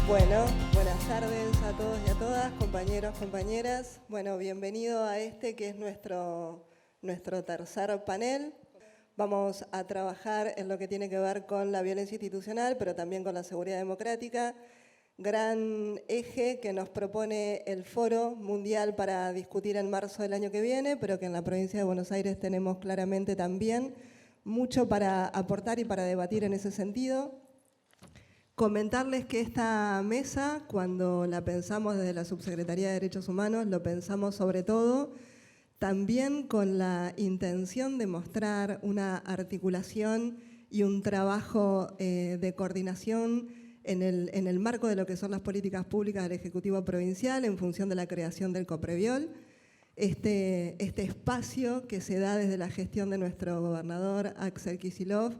Bueno, buenas tardes a todos y a todas, compañeros, compañeras. Bueno, bienvenido a este que es nuestro tercer panel. Vamos a trabajar en lo que tiene que ver con la violencia institucional, pero también con la seguridad democrática. Gran eje que nos propone el Foro Mundial para discutir en marzo del año que viene, pero que en la provincia de Buenos Aires tenemos claramente también mucho para aportar y para debatir en ese sentido. Comentarles que esta mesa, cuando la pensamos desde la Subsecretaría de Derechos Humanos, lo pensamos sobre todo también con la intención de mostrar una articulación y un trabajo de coordinación en el marco de lo que son las políticas públicas del Ejecutivo Provincial en función de la creación del COPREVIOL. Este espacio que se da desde la gestión de nuestro gobernador Axel Kicillof,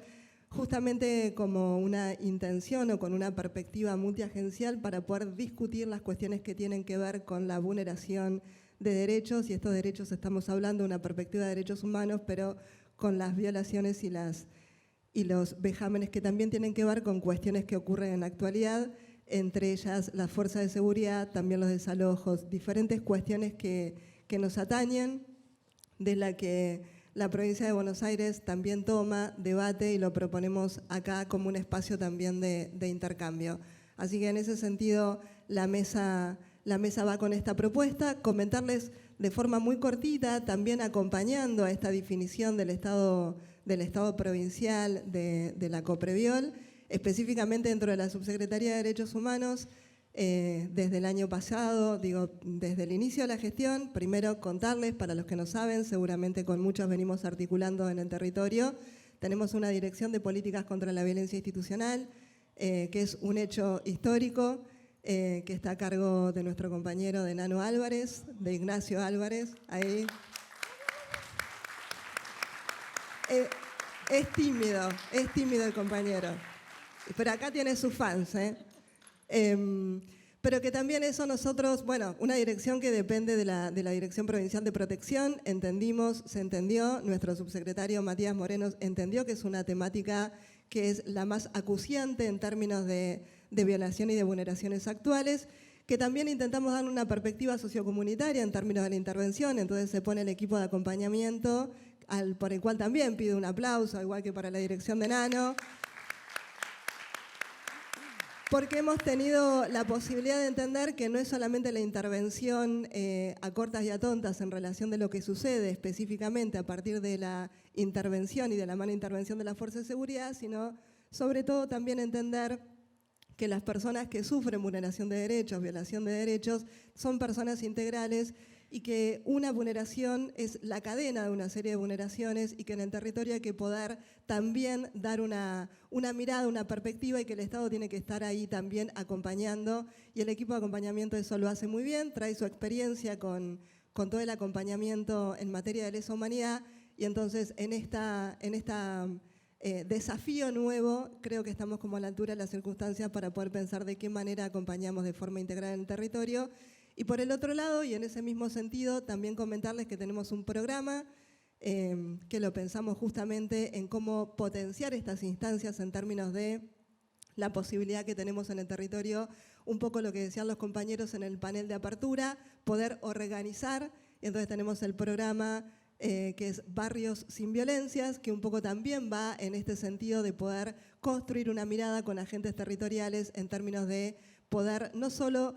justamente como una intención o con una perspectiva multiagencial para poder discutir las cuestiones que tienen que ver con la vulneración de derechos, y estos derechos estamos hablando de una perspectiva de derechos humanos, pero con las violaciones y los vejámenes que también tienen que ver con cuestiones que ocurren en la actualidad, entre ellas las fuerzas de seguridad, también los desalojos, diferentes cuestiones que nos atañen, de la que la provincia de Buenos Aires también toma, debate y lo proponemos acá como un espacio también de intercambio. Así que en ese sentido la mesa va con esta propuesta. Comentarles de forma muy cortita, también acompañando a esta definición del Estado provincial de la COPREVIOL, específicamente dentro de la Subsecretaría de Derechos Humanos. Desde el año pasado, desde el inicio de la gestión, primero contarles, para los que no saben, seguramente con muchos venimos articulando en el territorio, tenemos una dirección de políticas contra la violencia institucional, que es un hecho histórico, que está a cargo de nuestro compañero de Nano Álvarez, de Ignacio Álvarez, ahí. Es tímido el compañero, pero acá tiene sus fans, pero que también eso nosotros, bueno, una dirección que depende de la Dirección Provincial de Protección, se entendió, nuestro subsecretario Matías Moreno entendió que es una temática que es la más acuciante en términos de violación y de vulneraciones actuales, que también intentamos dar una perspectiva sociocomunitaria en términos de la intervención, entonces se pone el equipo de acompañamiento, por el cual también pido un aplauso, igual que para la dirección de Nano, porque hemos tenido la posibilidad de entender que no es solamente la intervención a cortas y a tontas en relación de lo que sucede específicamente a partir de la intervención y de la mala intervención de las fuerzas de seguridad, sino sobre todo también entender que las personas que sufren vulneración de derechos, violación de derechos, son personas integrales y que una vulneración es la cadena de una serie de vulneraciones y que en el territorio hay que poder también dar una mirada, una perspectiva, y que el Estado tiene que estar ahí también acompañando, y el equipo de acompañamiento eso lo hace muy bien, trae su experiencia con todo el acompañamiento en materia de lesa humanidad, y entonces en esta desafío nuevo creo que estamos como a la altura de las circunstancias para poder pensar de qué manera acompañamos de forma integral en el territorio. Y por el otro lado, y en ese mismo sentido, también comentarles que tenemos un programa que lo pensamos justamente en cómo potenciar estas instancias en términos de la posibilidad que tenemos en el territorio, un poco lo que decían los compañeros en el panel de apertura, poder organizar. Entonces tenemos el programa que es Barrios sin Violencias, que un poco también va en este sentido de poder construir una mirada con agentes territoriales en términos de poder no solo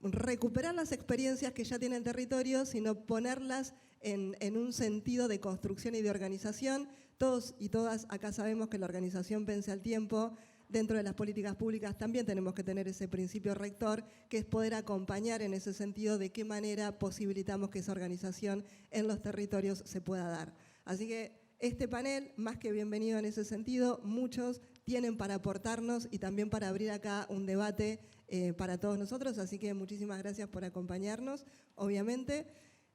recuperar las experiencias que ya tiene el territorio, sino ponerlas en un sentido de construcción y de organización. Todos y todas acá sabemos que la organización vence al tiempo. Dentro de las políticas públicas también tenemos que tener ese principio rector, que es poder acompañar en ese sentido de qué manera posibilitamos que esa organización en los territorios se pueda dar. Así que este panel, más que bienvenido en ese sentido, muchos tienen para aportarnos y también para abrir acá un debate para todos nosotros, así que muchísimas gracias por acompañarnos, obviamente.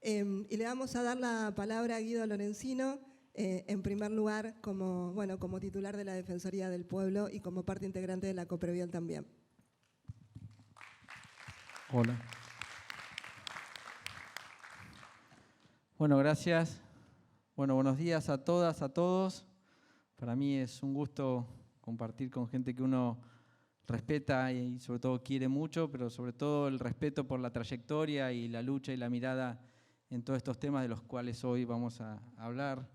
Y le vamos a dar la palabra a Guido Lorenzino, en primer lugar como titular de la Defensoría del Pueblo y como parte integrante de la COPREVIOL también. Hola. Bueno, gracias. Bueno, buenos días a todas, a todos. Para mí es un gusto compartir con gente que uno respeta y sobre todo quiere mucho, pero sobre todo el respeto por la trayectoria y la lucha y la mirada en todos estos temas de los cuales hoy vamos a hablar,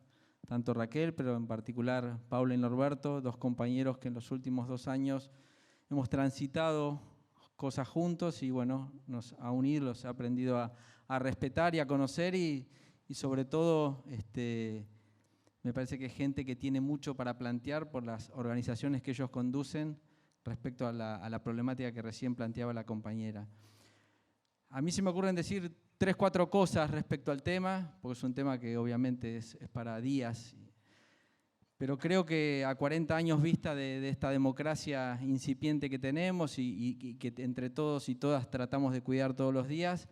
tanto Raquel, pero en particular Paula y Norberto, dos compañeros que en los últimos 2 años hemos transitado cosas juntos y bueno, a unir, los he aprendido a respetar y a conocer y sobre todo me parece que es gente que tiene mucho para plantear por las organizaciones que ellos conducen respecto a la problemática que recién planteaba la compañera. A mí se me ocurren decir 3 o 4 cosas respecto al tema, porque es un tema que obviamente es para días, pero creo que a 40 años vista de esta democracia incipiente que tenemos y que entre todos y todas tratamos de cuidar todos los días,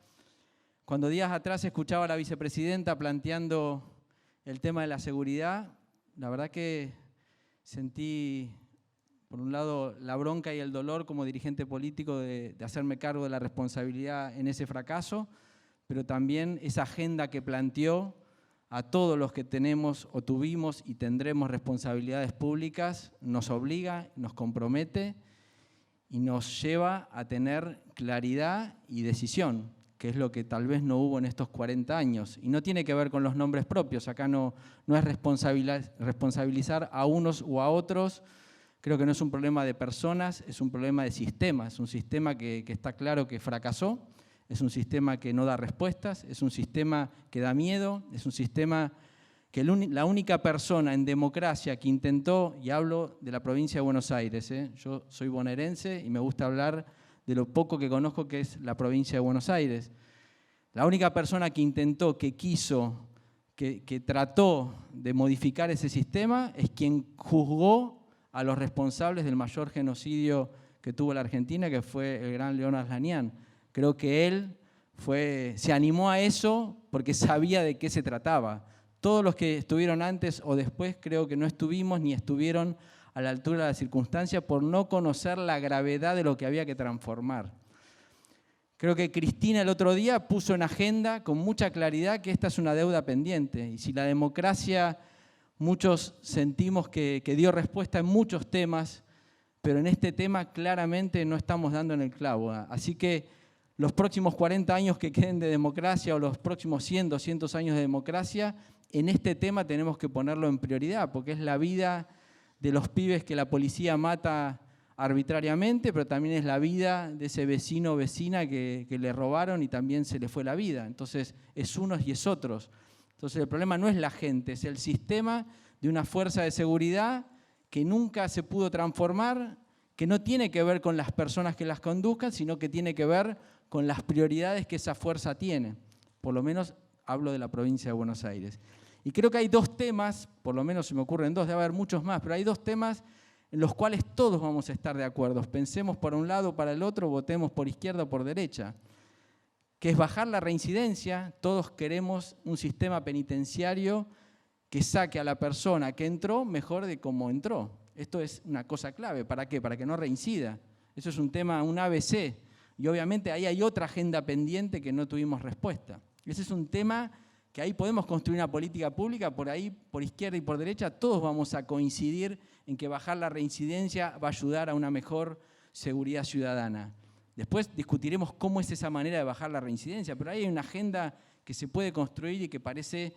cuando días atrás escuchaba a la vicepresidenta planteando el tema de la seguridad, la verdad que sentí, por un lado, la bronca y el dolor como dirigente político de hacerme cargo de la responsabilidad en ese fracaso, pero también esa agenda que planteó a todos los que tenemos o tuvimos y tendremos responsabilidades públicas, nos obliga, nos compromete y nos lleva a tener claridad y decisión, que es lo que tal vez no hubo en estos 40 años. Y no tiene que ver con los nombres propios, acá no es responsabilizar a unos o a otros. Creo que no es un problema de personas, es un problema de sistema. Es un sistema que está claro que fracasó, es un sistema que no da respuestas, es un sistema que da miedo, es un sistema que la única persona en democracia que intentó, y hablo de la provincia de Buenos Aires, yo soy bonaerense y me gusta hablar de lo poco que conozco que es la provincia de Buenos Aires. La única persona que intentó, que quiso, que trató de modificar ese sistema es quien juzgó a los responsables del mayor genocidio que tuvo la Argentina, que fue el gran León Aslanian. Creo que él se animó a eso porque sabía de qué se trataba. Todos los que estuvieron antes o después creo que no estuvimos ni estuvieron a la altura de la circunstancia por no conocer la gravedad de lo que había que transformar. Creo que Cristina el otro día puso en agenda con mucha claridad que esta es una deuda pendiente y si la democracia muchos sentimos que dio respuesta en muchos temas, pero en este tema claramente no estamos dando en el clavo. Así que los próximos 40 años que queden de democracia o los próximos 100, 200 años de democracia, en este tema tenemos que ponerlo en prioridad porque es la vida de los pibes que la policía mata arbitrariamente, pero también es la vida de ese vecino o vecina que le robaron y también se le fue la vida. Entonces, es unos y es otros. Entonces, el problema no es la gente, es el sistema de una fuerza de seguridad que nunca se pudo transformar, que no tiene que ver con las personas que las conduzcan, sino que tiene que ver con las prioridades que esa fuerza tiene. Por lo menos hablo de la provincia de Buenos Aires. Y creo que hay 2 temas, por lo menos se me ocurren 2, debe haber muchos más, pero hay 2 temas en los cuales todos vamos a estar de acuerdo. Pensemos por un lado o para el otro, votemos por izquierda o por derecha, que es bajar la reincidencia. Todos queremos un sistema penitenciario que saque a la persona que entró mejor de cómo entró. Esto es una cosa clave. ¿Para qué? Para que no reincida. Eso es un tema, un ABC. Y obviamente ahí hay otra agenda pendiente que no tuvimos respuesta. Ese es un tema que ahí podemos construir una política pública, por ahí, por izquierda y por derecha, todos vamos a coincidir en que bajar la reincidencia va a ayudar a una mejor seguridad ciudadana. Después discutiremos cómo es esa manera de bajar la reincidencia, pero ahí hay una agenda que se puede construir y que parece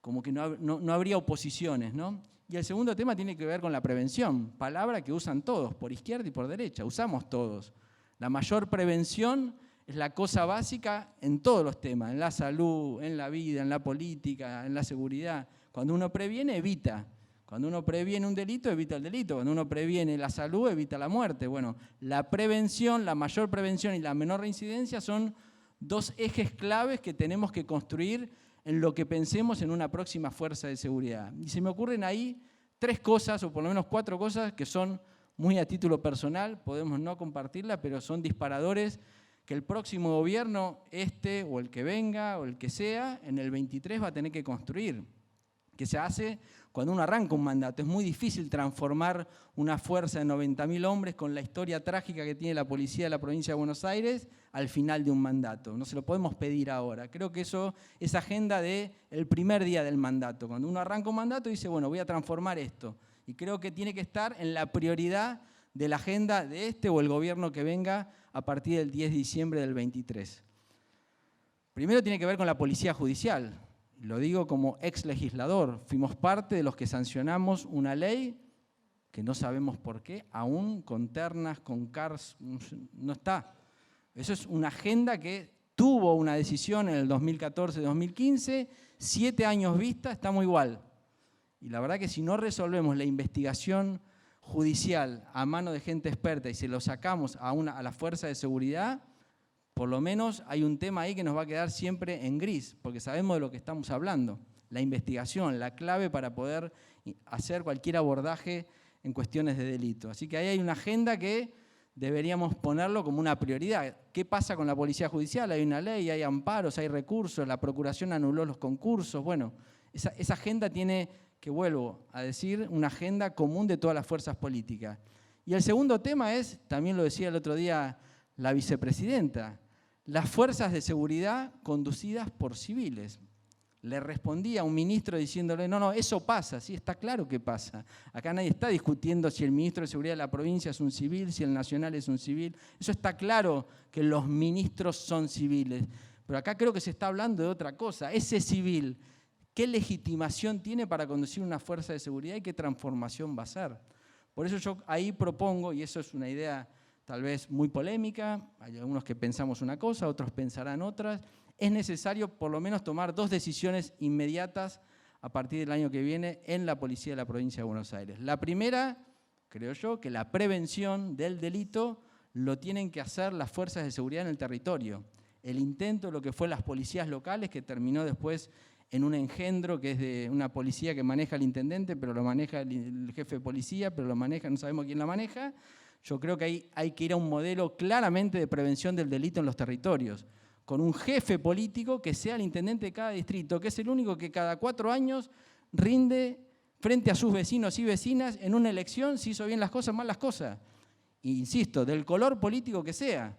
como que no habría oposiciones, ¿no? Y el segundo tema tiene que ver con la prevención, palabra que usan todos, por izquierda y por derecha, usamos todos. La mayor prevención es la cosa básica en todos los temas, en la salud, en la vida, en la política, en la seguridad. Cuando uno previene, evita. Cuando uno previene un delito, evita el delito. Cuando uno previene la salud, evita la muerte. Bueno, la prevención, la mayor prevención y la menor reincidencia son 2 ejes claves que tenemos que construir en lo que pensemos en una próxima fuerza de seguridad. Y se me ocurren ahí 3 cosas, o por lo menos 4 cosas, que son muy a título personal, podemos no compartirlas, pero son disparadores que el próximo gobierno, o el que venga, o el que sea, en el 23 va a tener que construir, que se hace cuando uno arranca un mandato. Es muy difícil transformar una fuerza de 90.000 hombres con la historia trágica que tiene la policía de la provincia de Buenos Aires al final de un mandato. No se lo podemos pedir ahora. Creo que eso es agenda del primer día del mandato. Cuando uno arranca un mandato dice, bueno, voy a transformar esto. Y creo que tiene que estar en la prioridad de la agenda de este o el gobierno que venga a partir del 10 de diciembre del 23. Primero tiene que ver con la policía judicial. Lo digo como ex legislador. Fuimos parte de los que sancionamos una ley que no sabemos por qué, aún con ternas, con CARS, no está. Eso es una agenda que tuvo una decisión en el 2014-2015, 7 años vista, estamos igual. Y la verdad que si no resolvemos la investigación judicial a mano de gente experta y se lo sacamos a la fuerza de seguridad, por lo menos hay un tema ahí que nos va a quedar siempre en gris, porque sabemos de lo que estamos hablando. La investigación, la clave para poder hacer cualquier abordaje en cuestiones de delito. Así que ahí hay una agenda que deberíamos ponerlo como una prioridad. ¿Qué pasa con la policía judicial? Hay una ley, hay amparos, hay recursos, la procuración anuló los concursos. Bueno, esa agenda tiene que, vuelvo a decir, una agenda común de todas las fuerzas políticas. Y el segundo tema es, también lo decía el otro día la vicepresidenta, las fuerzas de seguridad conducidas por civiles. Le respondía a un ministro diciéndole, no, eso pasa, sí, está claro que pasa. Acá nadie está discutiendo si el ministro de Seguridad de la provincia es un civil, si el nacional es un civil. Eso está claro que los ministros son civiles. Pero acá creo que se está hablando de otra cosa. Ese civil, ¿qué legitimación tiene para conducir una fuerza de seguridad y qué transformación va a ser? Por eso yo ahí propongo, y eso es una idea tal vez muy polémica, hay algunos que pensamos una cosa, otros pensarán otras, es necesario por lo menos tomar 2 decisiones inmediatas a partir del año que viene en la Policía de la Provincia de Buenos Aires. La primera, creo yo, que la prevención del delito lo tienen que hacer las fuerzas de seguridad en el territorio. El intento de lo que fue las policías locales, que terminó después en un engendro que es de una policía que maneja el intendente, pero lo maneja el jefe de policía, pero lo maneja, no sabemos quién la maneja. Yo creo que ahí hay que ir a un modelo claramente de prevención del delito en los territorios, con un jefe político que sea el intendente de cada distrito, que es el único que cada 4 años rinde frente a sus vecinos y vecinas en una elección si hizo bien las cosas o mal las cosas. E insisto, del color político que sea.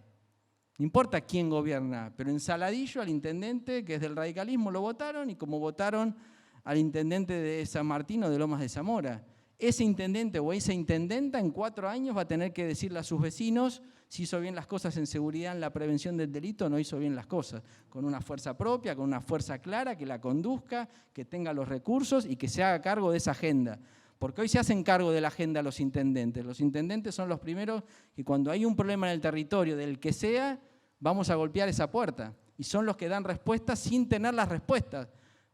No importa quién gobierna, pero en Saladillo al intendente que es del radicalismo lo votaron y como votaron al intendente de San Martín o de Lomas de Zamora. Ese intendente o esa intendenta en 4 años va a tener que decirle a sus vecinos si hizo bien las cosas en seguridad, en la prevención del delito o no hizo bien las cosas. Con una fuerza propia, con una fuerza clara que la conduzca, que tenga los recursos y que se haga cargo de esa agenda. Porque hoy se hacen cargo de la agenda los intendentes. Los intendentes son los primeros que cuando hay un problema en el territorio, del que sea, vamos a golpear esa puerta. Y son los que dan respuestas sin tener las respuestas.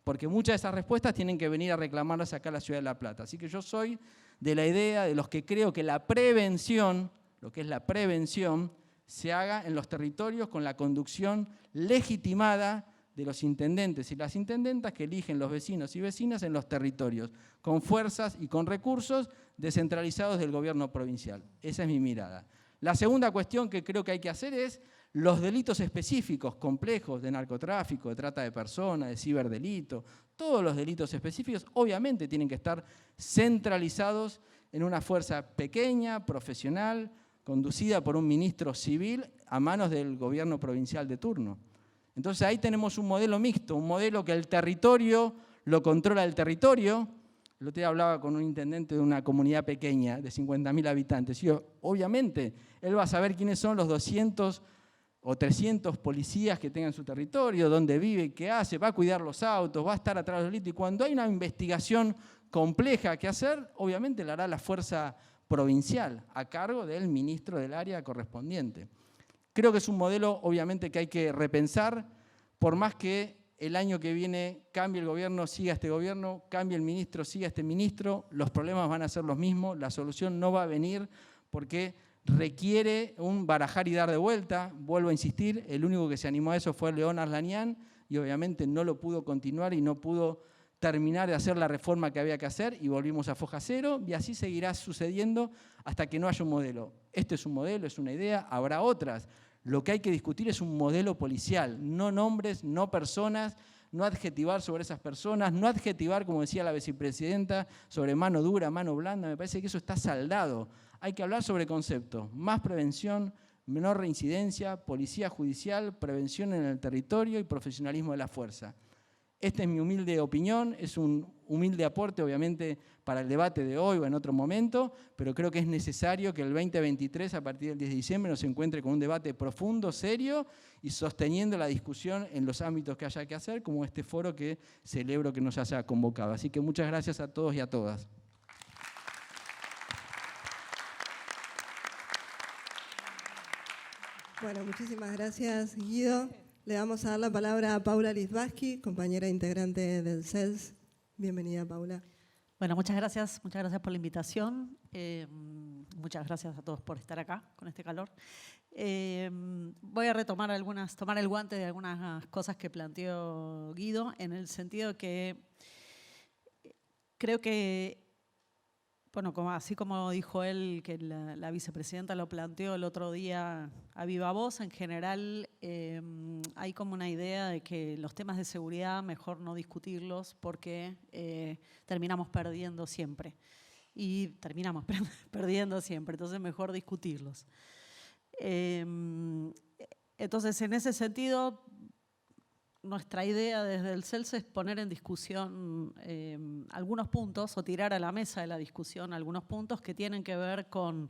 Porque muchas de esas respuestas tienen que venir a reclamarlas acá a la Ciudad de La Plata. Así que yo soy de la idea de los que creo que la prevención, lo que es la prevención, se haga en los territorios con la conducción legitimada de los intendentes y las intendentas que eligen los vecinos y vecinas en los territorios, con fuerzas y con recursos descentralizados del gobierno provincial. Esa es mi mirada. La segunda cuestión que creo que hay que hacer es los delitos específicos, complejos, de narcotráfico, de trata de personas, de ciberdelito, todos los delitos específicos obviamente tienen que estar centralizados en una fuerza pequeña, profesional, conducida por un ministro civil a manos del gobierno provincial de turno. Entonces ahí tenemos un modelo mixto, un modelo que el territorio lo controla el territorio. El otro día hablaba con un intendente de una comunidad pequeña de 50.000 habitantes. Y obviamente él va a saber quiénes son los 200 o 300 policías que tengan su territorio, dónde vive, qué hace, va a cuidar los autos, va a estar atrás de los delitos. Y cuando hay una investigación compleja que hacer, obviamente la hará la fuerza provincial a cargo del ministro del área correspondiente. Creo que es un modelo, obviamente, que hay que repensar, por más que el año que viene cambie el gobierno, siga este gobierno, cambie el ministro, siga este ministro, los problemas van a ser los mismos, la solución no va a venir porque requiere un barajar y dar de vuelta. Vuelvo a insistir, el único que se animó a eso fue León Arlanián y obviamente no lo pudo continuar y no pudo terminar de hacer la reforma que había que hacer y volvimos a foja cero y así seguirá sucediendo hasta que no haya un modelo. Este es un modelo, es una idea, habrá otras. Lo que hay que discutir es un modelo policial, no nombres, no personas, no adjetivar sobre esas personas, no adjetivar, como decía la vicepresidenta, sobre mano dura, mano blanda. Me parece que eso está saldado. Hay que hablar sobre conceptos, más prevención, menor reincidencia, policía judicial, prevención en el territorio y profesionalismo de la fuerza. Esta es mi humilde opinión, es un humilde aporte obviamente para el debate de hoy o en otro momento, pero creo que es necesario que el 2023, a partir del 10 de diciembre, nos encuentre con un debate profundo, serio y sosteniendo la discusión en los ámbitos que haya que hacer, como este foro que celebro que nos haya convocado. Así que muchas gracias a todos y a todas. Bueno, muchísimas gracias, Guido. Le vamos a dar la palabra a Paula Lizbaski, compañera integrante del CELS. Bienvenida, Paula. Bueno, muchas gracias por la invitación. Muchas gracias a todos por estar acá con este calor. Voy a tomar el guante de algunas cosas que planteó Guido, en el sentido que creo que, bueno, así como dijo él, que la vicepresidenta lo planteó el otro día a viva voz, en general hay como una idea de que los temas de seguridad mejor no discutirlos porque terminamos perdiendo siempre. Y terminamos perdiendo siempre, entonces mejor discutirlos. Entonces, en ese sentido, nuestra idea desde el CELS es poner en discusión algunos puntos o tirar a la mesa de la discusión algunos puntos que tienen que ver con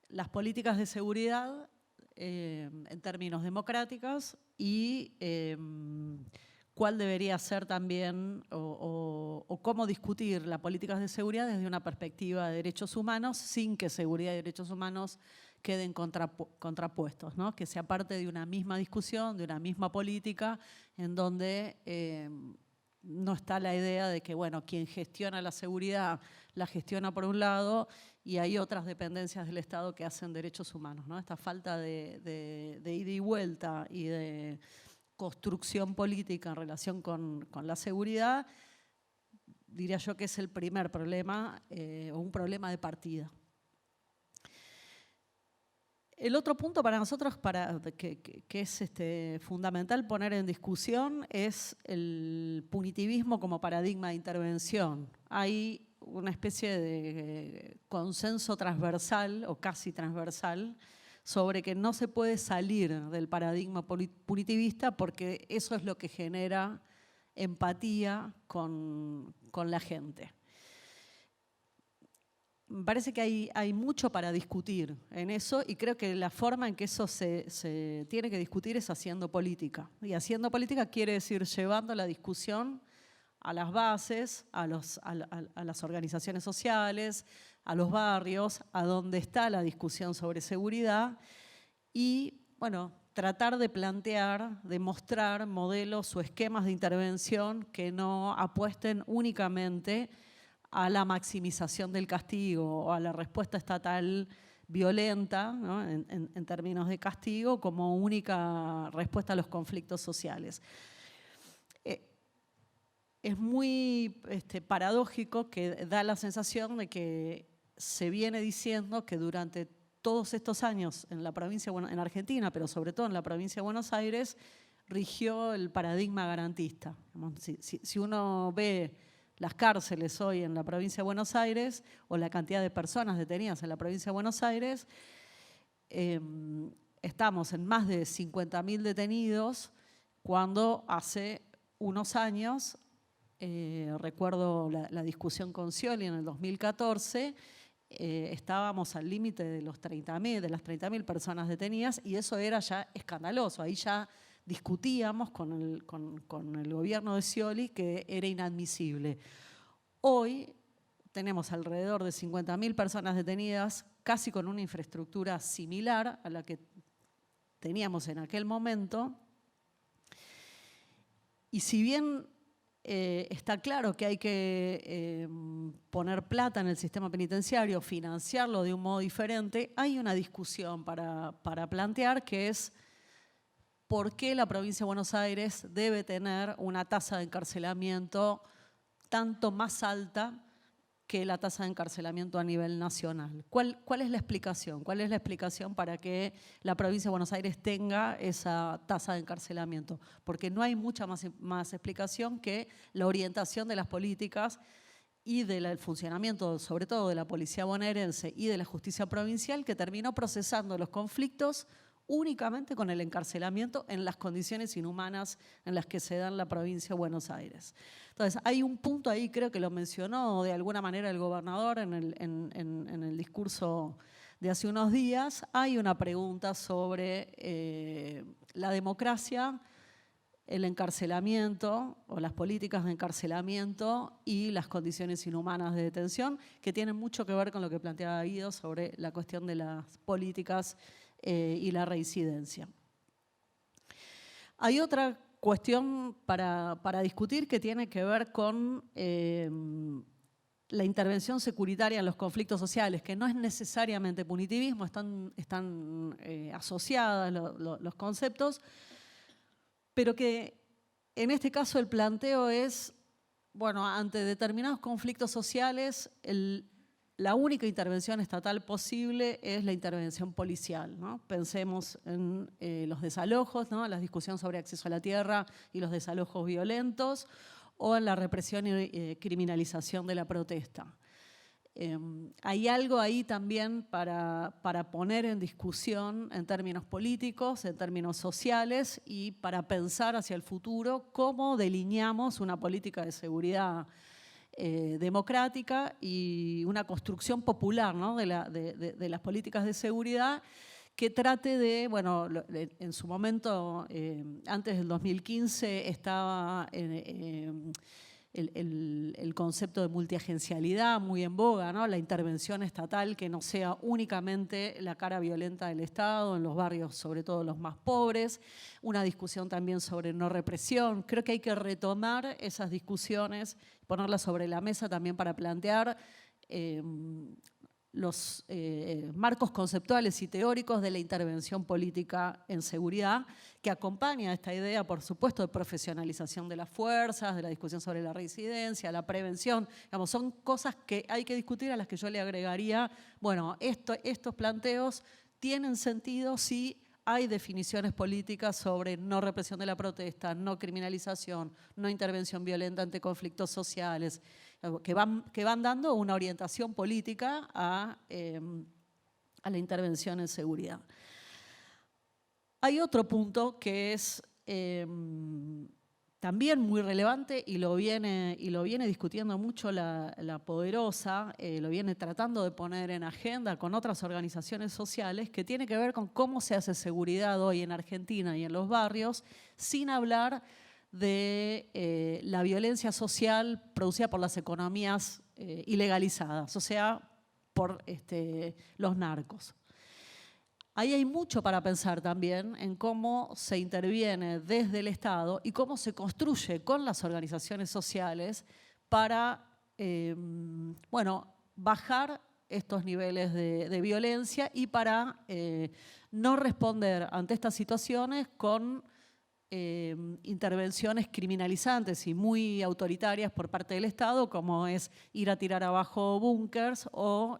las políticas de seguridad en términos democráticos y cuál debería ser también o cómo discutir las políticas de seguridad desde una perspectiva de derechos humanos sin que seguridad y derechos humanos queden contrapuestos, ¿no? Que sea parte de una misma discusión, de una misma política, en donde no está la idea de que, bueno, quien gestiona la seguridad la gestiona por un lado y hay otras dependencias del Estado que hacen derechos humanos, ¿no? Esta falta de ida y vuelta y de construcción política en relación con la seguridad, diría yo que es el primer problema o un problema de partida. El otro punto para nosotros que es fundamental poner en discusión es el punitivismo como paradigma de intervención. Hay una especie de consenso transversal o casi transversal sobre que no se puede salir del paradigma punitivista porque eso es lo que genera empatía con la gente. Me parece que hay mucho para discutir en eso y creo que la forma en que eso se tiene que discutir es haciendo política. Y haciendo política quiere decir llevando la discusión a las bases, a las organizaciones sociales, a los barrios, a donde está la discusión sobre seguridad y, bueno, tratar de plantear, de mostrar modelos o esquemas de intervención que no apuesten únicamente a la maximización del castigo o a la respuesta estatal violenta, ¿no? en términos de castigo como única respuesta a los conflictos sociales. Es muy paradójico que da la sensación de que se viene diciendo que durante todos estos años en la provincia, en Argentina, pero sobre todo en la provincia de Buenos Aires, rigió el paradigma garantista. Si uno ve las cárceles hoy en la provincia de Buenos Aires o la cantidad de personas detenidas en la provincia de Buenos Aires, estamos en más de 50.000 detenidos cuando hace unos años, recuerdo la discusión con Scioli en el 2014, estábamos al límite de las 30.000 personas detenidas y eso era ya escandaloso. Ahí ya discutíamos con el gobierno de Scioli que era inadmisible. Hoy tenemos alrededor de 50.000 personas detenidas, casi con una infraestructura similar a la que teníamos en aquel momento. Y si bien está claro que hay que poner plata en el sistema penitenciario, financiarlo de un modo diferente, hay una discusión para plantear que es por qué la provincia de Buenos Aires debe tener una tasa de encarcelamiento tanto más alta que la tasa de encarcelamiento a nivel nacional. ¿Cuál es la explicación? ¿Cuál es la explicación para que la provincia de Buenos Aires tenga esa tasa de encarcelamiento? Porque no hay mucha más explicación que la orientación de las políticas y del funcionamiento, sobre todo de la policía bonaerense y de la justicia provincial, que terminó procesando los conflictos únicamente con el encarcelamiento en las condiciones inhumanas en las que se da en la provincia de Buenos Aires. Entonces, hay un punto ahí, creo que lo mencionó de alguna manera el gobernador en el discurso de hace unos días, hay una pregunta sobre la democracia, el encarcelamiento o las políticas de encarcelamiento y las condiciones inhumanas de detención, que tienen mucho que ver con lo que planteaba Guido sobre la cuestión de las políticas y la reincidencia. Hay otra cuestión para discutir que tiene que ver con la intervención securitaria en los conflictos sociales, que no es necesariamente punitivismo, están asociadas los conceptos, pero que en este caso el planteo es, bueno, ante determinados conflictos sociales, la única intervención estatal posible es la intervención policial, ¿no? Pensemos en los desalojos, ¿no? La discusión sobre acceso a la tierra y los desalojos violentos, o en la represión y criminalización de la protesta. Hay algo ahí también para poner en discusión en términos políticos, en términos sociales y para pensar hacia el futuro cómo delineamos una política de seguridad democrática y una construcción popular, ¿no? de las políticas de seguridad que trate de, bueno, en su momento, antes del 2015 estaba el concepto de multiagencialidad muy en boga, ¿no? La intervención estatal que no sea únicamente la cara violenta del Estado en los barrios, sobre todo los más pobres, una discusión también sobre no represión. Creo que hay que retomar esas discusiones, ponerlas sobre la mesa también para plantear los marcos conceptuales y teóricos de la intervención política en seguridad, que acompaña esta idea, por supuesto, de profesionalización de las fuerzas, de la discusión sobre la reincidencia, la prevención. Digamos, son cosas que hay que discutir, a las que yo le agregaría, bueno, estos planteos tienen sentido si hay definiciones políticas sobre no represión de la protesta, no criminalización, no intervención violenta ante conflictos sociales, que van dando una orientación política a la intervención en seguridad. Hay otro punto que es también muy relevante y lo viene discutiendo mucho la Poderosa, lo viene tratando de poner en agenda con otras organizaciones sociales, que tiene que ver con cómo se hace seguridad hoy en Argentina y en los barrios, sin hablar de la violencia social producida por las economías ilegalizadas, o sea, por los narcos. Ahí hay mucho para pensar también en cómo se interviene desde el Estado y cómo se construye con las organizaciones sociales para bueno, bajar estos niveles de violencia y para no responder ante estas situaciones con intervenciones criminalizantes y muy autoritarias por parte del Estado, como es ir a tirar abajo búnkers o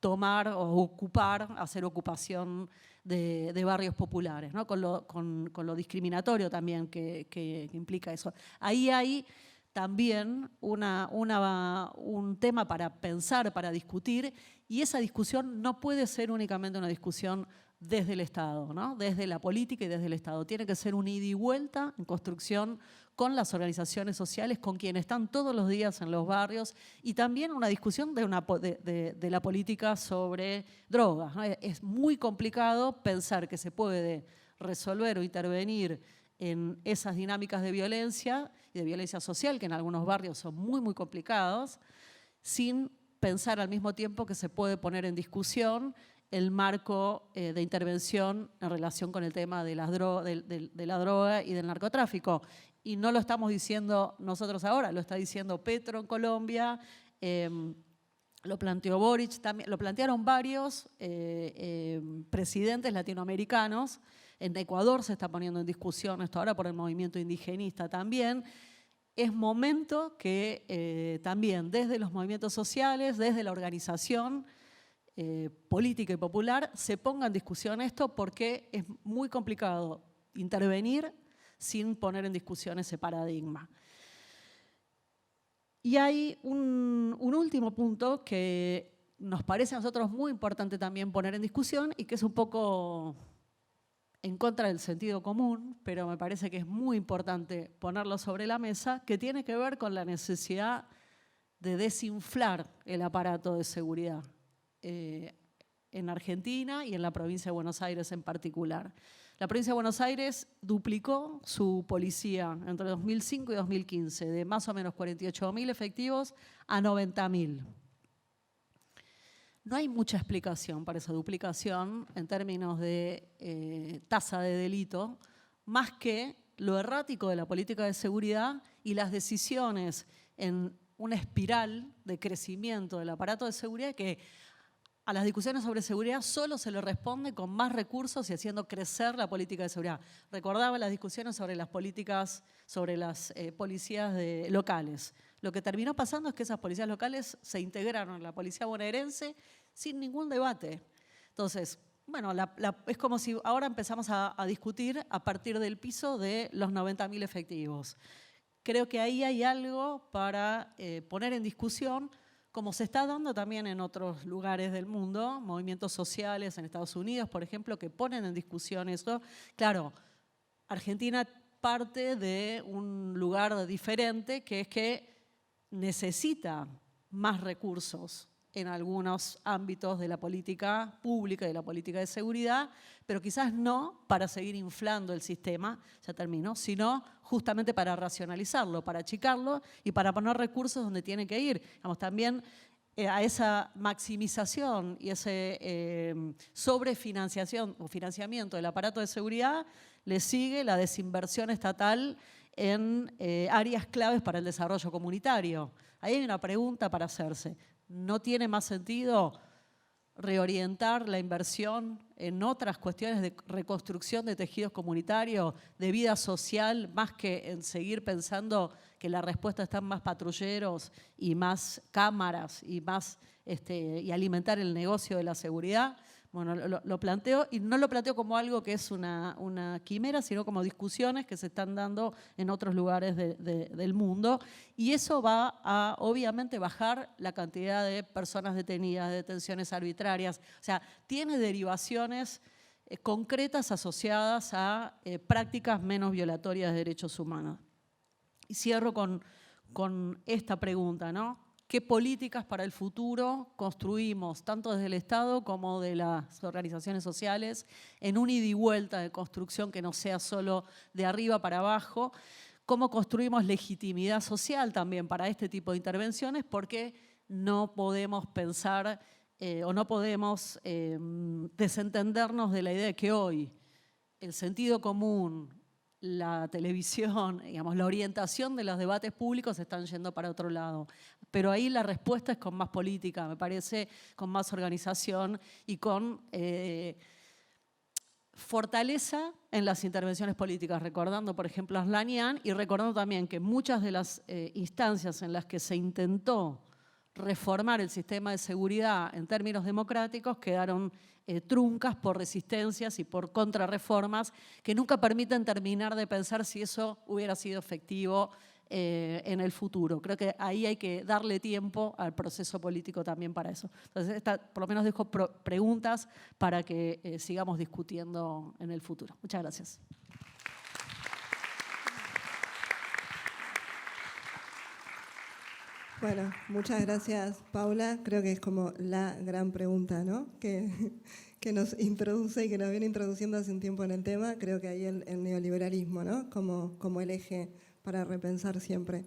tomar o ocupar, hacer ocupación de barrios populares, ¿no? con lo discriminatorio también que implica eso. Ahí hay también un tema para pensar, para discutir, y esa discusión no puede ser únicamente una discusión desde el Estado, ¿no? Desde la política y desde el Estado. Tiene que ser un ida y vuelta en construcción con las organizaciones sociales, con quienes están todos los días en los barrios, y también una discusión de la política sobre drogas, ¿no? Es muy complicado pensar que se puede resolver o intervenir en esas dinámicas de violencia y de violencia social, que en algunos barrios son muy, muy complicados, sin pensar al mismo tiempo que se puede poner en discusión el marco de intervención en relación con el tema de la droga y del narcotráfico. Y no lo estamos diciendo nosotros ahora, lo está diciendo Petro en Colombia, lo planteó Boric, también, lo plantearon varios presidentes latinoamericanos. En Ecuador se está poniendo en discusión esto ahora por el movimiento indigenista también. Es momento que también desde los movimientos sociales, desde la organización política y popular, se ponga en discusión esto, porque es muy complicado intervenir sin poner en discusión ese paradigma. Y hay un último punto que nos parece a nosotros muy importante también poner en discusión y que es un poco en contra del sentido común, pero me parece que es muy importante ponerlo sobre la mesa, que tiene que ver con la necesidad de desinflar el aparato de seguridad en Argentina y en la provincia de Buenos Aires en particular. La provincia de Buenos Aires duplicó su policía entre 2005 y 2015, de más o menos 48.000 efectivos a 90.000. No hay mucha explicación para esa duplicación en términos de tasa de delito, más que lo errático de la política de seguridad y las decisiones en una espiral de crecimiento del aparato de seguridad que a las discusiones sobre seguridad solo se le responde con más recursos y haciendo crecer la política de seguridad. Recordaba las discusiones sobre las políticas, sobre las policías locales. Lo que terminó pasando es que esas policías locales se integraron en la policía bonaerense sin ningún debate. Entonces, bueno, es como si ahora empezamos a discutir a partir del piso de los 90.000 efectivos. Creo que ahí hay algo para poner en discusión, como se está dando también en otros lugares del mundo, movimientos sociales en Estados Unidos, por ejemplo, que ponen en discusión eso. Claro, Argentina parte de un lugar diferente, que es que necesita más recursos en algunos ámbitos de la política pública y de la política de seguridad, pero quizás no para seguir inflando el sistema, ya terminó, sino justamente para racionalizarlo, para achicarlo y para poner recursos donde tiene que ir. Vamos, también a esa maximización y ese sobrefinanciación o financiamiento del aparato de seguridad le sigue la desinversión estatal en áreas claves para el desarrollo comunitario. Ahí hay una pregunta para hacerse. ¿No tiene más sentido reorientar la inversión en otras cuestiones de reconstrucción de tejidos comunitarios, de vida social, más que en seguir pensando que la respuesta está en más patrulleros y más cámaras y, y alimentar el negocio de la seguridad? Bueno, lo planteo, y no lo planteo como algo que es una quimera, sino como discusiones que se están dando en otros lugares del mundo. Y eso va a, obviamente, bajar la cantidad de personas detenidas, de detenciones arbitrarias. O sea, tiene derivaciones concretas asociadas a prácticas menos violatorias de derechos humanos. Y cierro con esta pregunta, ¿no? ¿Qué políticas para el futuro construimos, tanto desde el Estado como de las organizaciones sociales, en un ida y vuelta de construcción que no sea solo de arriba para abajo? ¿Cómo construimos legitimidad social también para este tipo de intervenciones? Porque no podemos pensar o no podemos desentendernos de la idea de que hoy el sentido común, la televisión, digamos, la orientación de los debates públicos están yendo para otro lado. Pero ahí la respuesta es con más política, me parece, con más organización y con fortaleza en las intervenciones políticas, recordando, por ejemplo, a Aslanian y recordando también que muchas de las instancias en las que se intentó reformar el sistema de seguridad en términos democráticos quedaron truncas por resistencias y por contrarreformas que nunca permiten terminar de pensar si eso hubiera sido efectivo en el futuro. Creo que ahí hay que darle tiempo al proceso político también para eso. Entonces, por lo menos dejo preguntas para que sigamos discutiendo en el futuro. Muchas gracias. Bueno, muchas gracias, Paula. Creo que es como la gran pregunta, ¿no? que nos introduce y que nos viene introduciendo hace un tiempo en el tema. Creo que ahí el neoliberalismo, ¿no? Como el eje para repensar siempre.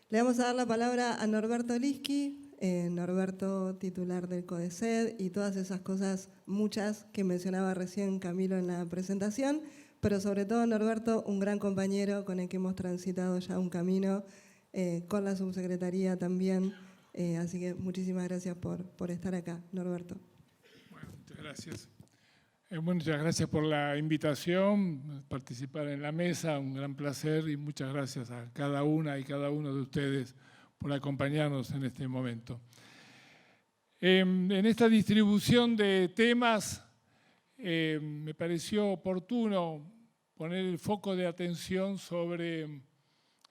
Le vamos a dar la palabra a Norberto Liski, Norberto titular del CODECED y todas esas cosas, muchas que mencionaba recién Camilo en la presentación, pero sobre todo Norberto, un gran compañero con el que hemos transitado ya un camino, con la subsecretaría también, así que muchísimas gracias por estar acá, Norberto. Bueno, muchas gracias. Muchas gracias por la invitación, participar en la mesa, un gran placer y muchas gracias a cada una y cada uno de ustedes por acompañarnos en este momento. En esta distribución de temas me pareció oportuno poner el foco de atención sobre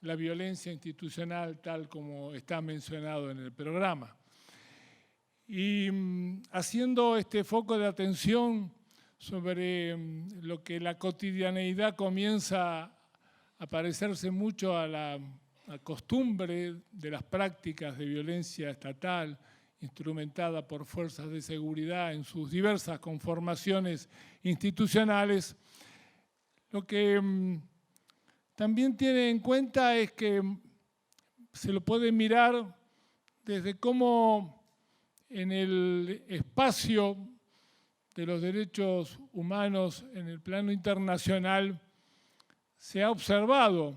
la violencia institucional tal como está mencionado en el programa. Y haciendo este foco de atención sobre lo que la cotidianeidad comienza a parecerse mucho a la costumbre de las prácticas de violencia estatal instrumentada por fuerzas de seguridad en sus diversas conformaciones institucionales, lo que también tiene en cuenta es que se lo puede mirar desde cómo en el espacio de los derechos humanos en el plano internacional se ha observado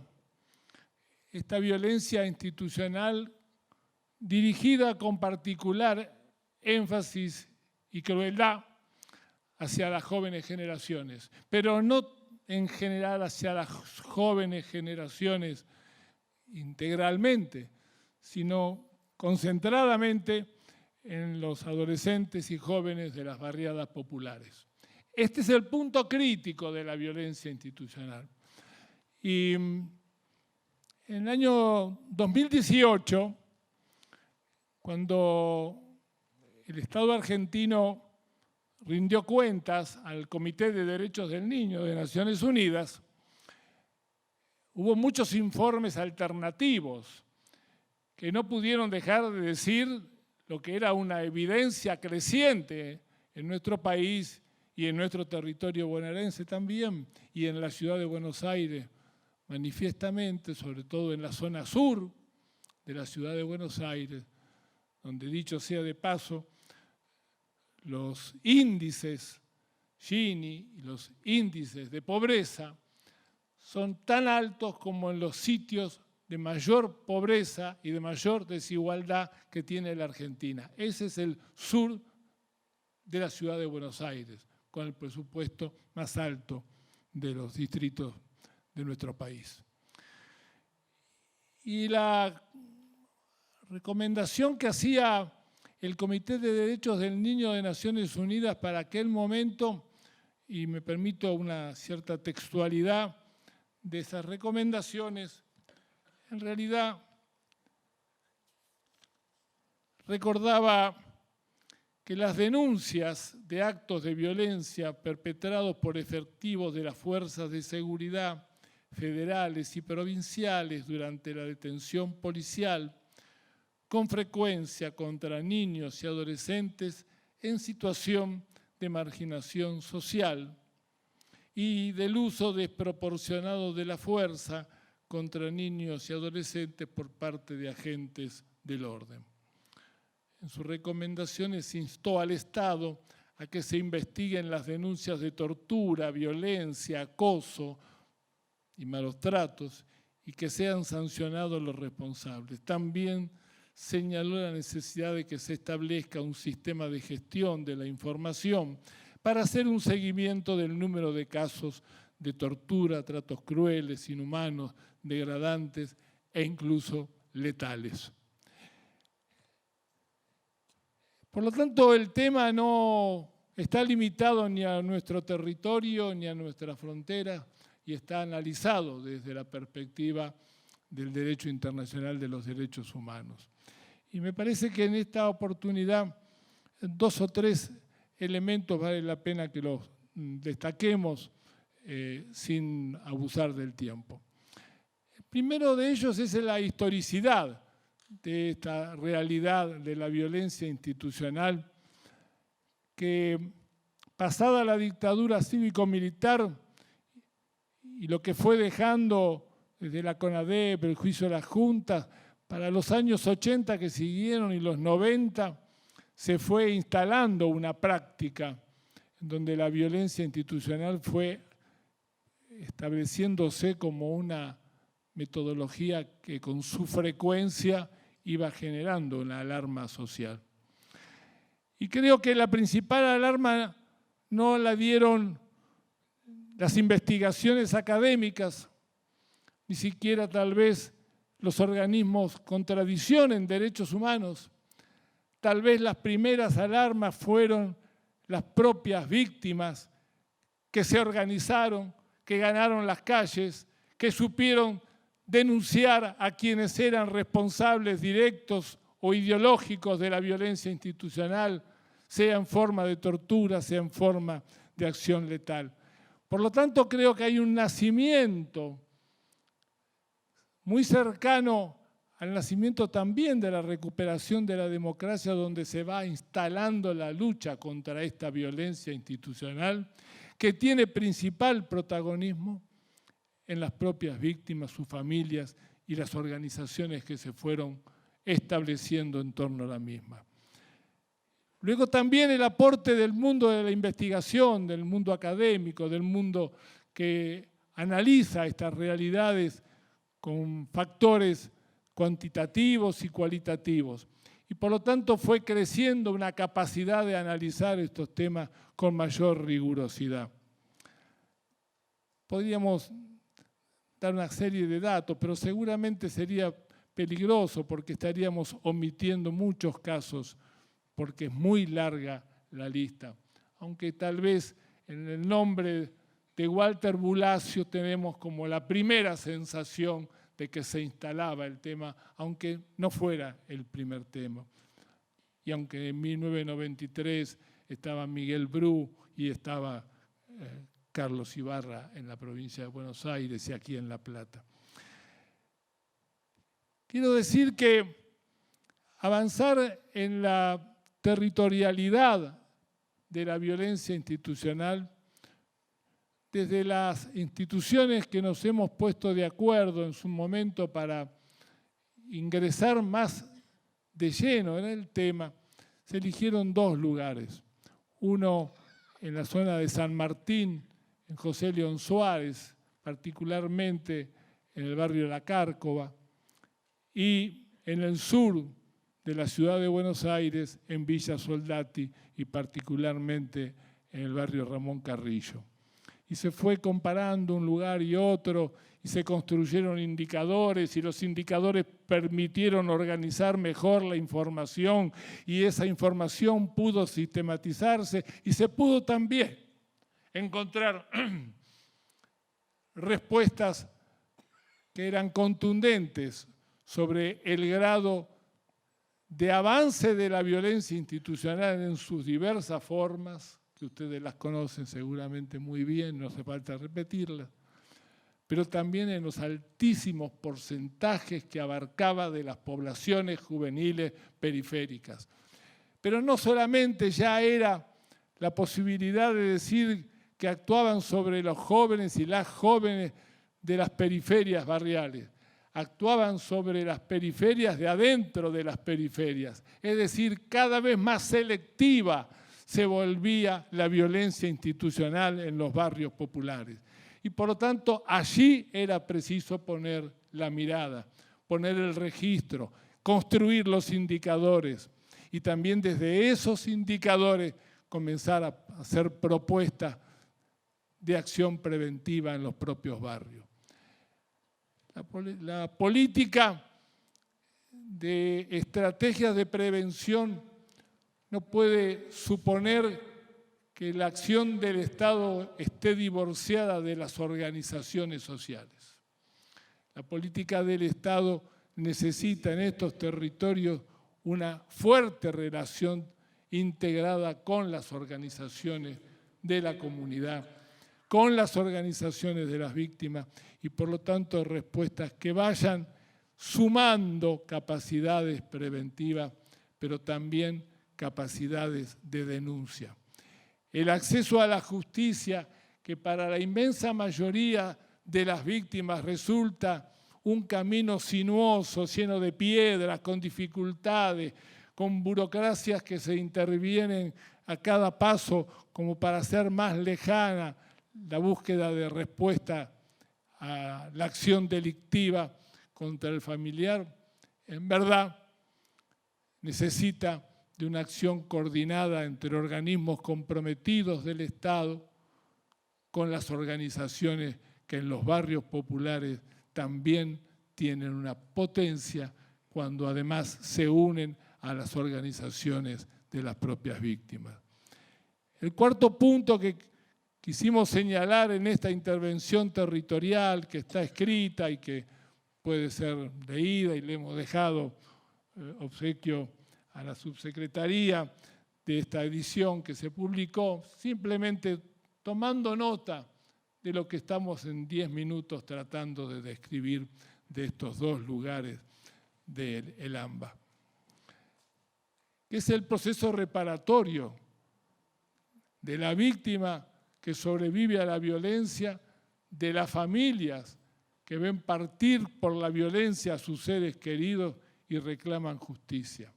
esta violencia institucional dirigida con particular énfasis y crueldad hacia las jóvenes generaciones, pero no en general hacia las jóvenes generaciones integralmente, sino concentradamente en los adolescentes y jóvenes de las barriadas populares. Este es el punto crítico de la violencia institucional. Y en el año 2018, cuando el Estado argentino rindió cuentas al Comité de Derechos del Niño de Naciones Unidas, hubo muchos informes alternativos que no pudieron dejar de decir lo que era una evidencia creciente en nuestro país y en nuestro territorio bonaerense también, y en la ciudad de Buenos Aires manifiestamente, sobre todo en la zona sur de la ciudad de Buenos Aires, donde, dicho sea de paso, los índices Gini y los índices de pobreza son tan altos como en los sitios de mayor pobreza y de mayor desigualdad que tiene la Argentina. Ese es el sur de la ciudad de Buenos Aires, con el presupuesto más alto de los distritos de nuestro país. Y la recomendación que hacía el Comité de Derechos del Niño de Naciones Unidas para aquel momento, y me permito una cierta textualidad de esas recomendaciones, en realidad recordaba que las denuncias de actos de violencia perpetrados por efectivos de las fuerzas de seguridad federales y provinciales durante la detención policial, con frecuencia contra niños y adolescentes en situación de marginación social, y del uso desproporcionado de la fuerza contra niños y adolescentes por parte de agentes del orden. En sus recomendaciones instó al Estado a que se investiguen las denuncias de tortura, violencia, acoso y malos tratos y que sean sancionados los responsables. También señaló la necesidad de que se establezca un sistema de gestión de la información para hacer un seguimiento del número de casos de tortura, tratos crueles, inhumanos, degradantes e incluso letales. Por lo tanto, el tema no está limitado ni a nuestro territorio ni a nuestra frontera y está analizado desde la perspectiva del derecho internacional de los derechos humanos. Y me parece que en esta oportunidad 2 o 3 elementos vale la pena que los destaquemos sin abusar del tiempo. El primero de ellos es la historicidad de esta realidad de la violencia institucional que, pasada la dictadura cívico-militar y lo que fue dejando desde la CONADEP, el juicio de las juntas, para los años 80 que siguieron y los 90, se fue instalando una práctica en donde la violencia institucional fue estableciéndose como una metodología que con su frecuencia iba generando una alarma social. Y creo que la principal alarma no la dieron las investigaciones académicas, ni siquiera tal vez los organismos con tradición en derechos humanos. Tal vez las primeras alarmas fueron las propias víctimas que se organizaron, que ganaron las calles, que supieron denunciar a quienes eran responsables directos o ideológicos de la violencia institucional, sea en forma de tortura, sea en forma de acción letal. Por lo tanto, creo que hay un nacimiento muy cercano al nacimiento también de la recuperación de la democracia, donde se va instalando la lucha contra esta violencia institucional, que tiene principal protagonismo en las propias víctimas, sus familias y las organizaciones que se fueron estableciendo en torno a la misma. Luego también el aporte del mundo de la investigación, del mundo académico, del mundo que analiza estas realidades con factores cuantitativos y cualitativos. Y por lo tanto fue creciendo una capacidad de analizar estos temas con mayor rigurosidad. Podríamos dar una serie de datos, pero seguramente sería peligroso porque estaríamos omitiendo muchos casos, porque es muy larga la lista. Aunque tal vez en el nombre de Walter Bulacio tenemos como la primera sensación de que se instalaba el tema, aunque no fuera el primer tema. Y aunque en 1993 estaba Miguel Bru y estaba Carlos Ibarra en la provincia de Buenos Aires y aquí en La Plata. Quiero decir que avanzar en la territorialidad de la violencia institucional, desde las instituciones que nos hemos puesto de acuerdo en su momento para ingresar más de lleno en el tema, se eligieron dos lugares. Uno en la zona de San Martín, en José León Suárez, particularmente en el barrio La Cárcova, y en el sur de la ciudad de Buenos Aires, en Villa Soldati y particularmente en el barrio Ramón Carrillo. Y se fue comparando un lugar y otro y se construyeron indicadores y los indicadores permitieron organizar mejor la información y esa información pudo sistematizarse y se pudo también encontrar respuestas que eran contundentes sobre el grado de avance de la violencia institucional en sus diversas formas, que ustedes las conocen seguramente muy bien, no hace falta repetirlas, pero también en los altísimos porcentajes que abarcaba de las poblaciones juveniles periféricas. Pero no solamente ya era la posibilidad de decir que actuaban sobre los jóvenes y las jóvenes de las periferias barriales, actuaban sobre las periferias de adentro de las periferias. Es decir, cada vez más selectiva se volvía la violencia institucional en los barrios populares. Y por lo tanto, allí era preciso poner la mirada, poner el registro, construir los indicadores y también desde esos indicadores comenzar a hacer propuestas de acción preventiva en los propios barrios. La política de estrategias de prevención no puede suponer que la acción del Estado esté divorciada de las organizaciones sociales. La política del Estado necesita en estos territorios una fuerte relación integrada con las organizaciones de la comunidad, con las organizaciones de las víctimas y por lo tanto respuestas que vayan sumando capacidades preventivas, pero también capacidades de denuncia. El acceso a la justicia, que para la inmensa mayoría de las víctimas resulta un camino sinuoso, lleno de piedras, con dificultades, con burocracias que se intervienen a cada paso como para hacer más lejana la búsqueda de respuesta a la acción delictiva contra el familiar, en verdad necesita de una acción coordinada entre organismos comprometidos del Estado con las organizaciones que en los barrios populares también tienen una potencia cuando además se unen a las organizaciones de las propias víctimas. El cuarto punto que quisimos señalar en esta intervención territorial que está escrita y que puede ser leída y le hemos dejado obsequio a la subsecretaría de esta edición que se publicó, simplemente tomando nota de lo que estamos en 10 minutos tratando de describir de estos dos lugares del AMBA. Es el proceso reparatorio de la víctima que sobrevive a la violencia, de las familias que ven partir por la violencia a sus seres queridos y reclaman justicia.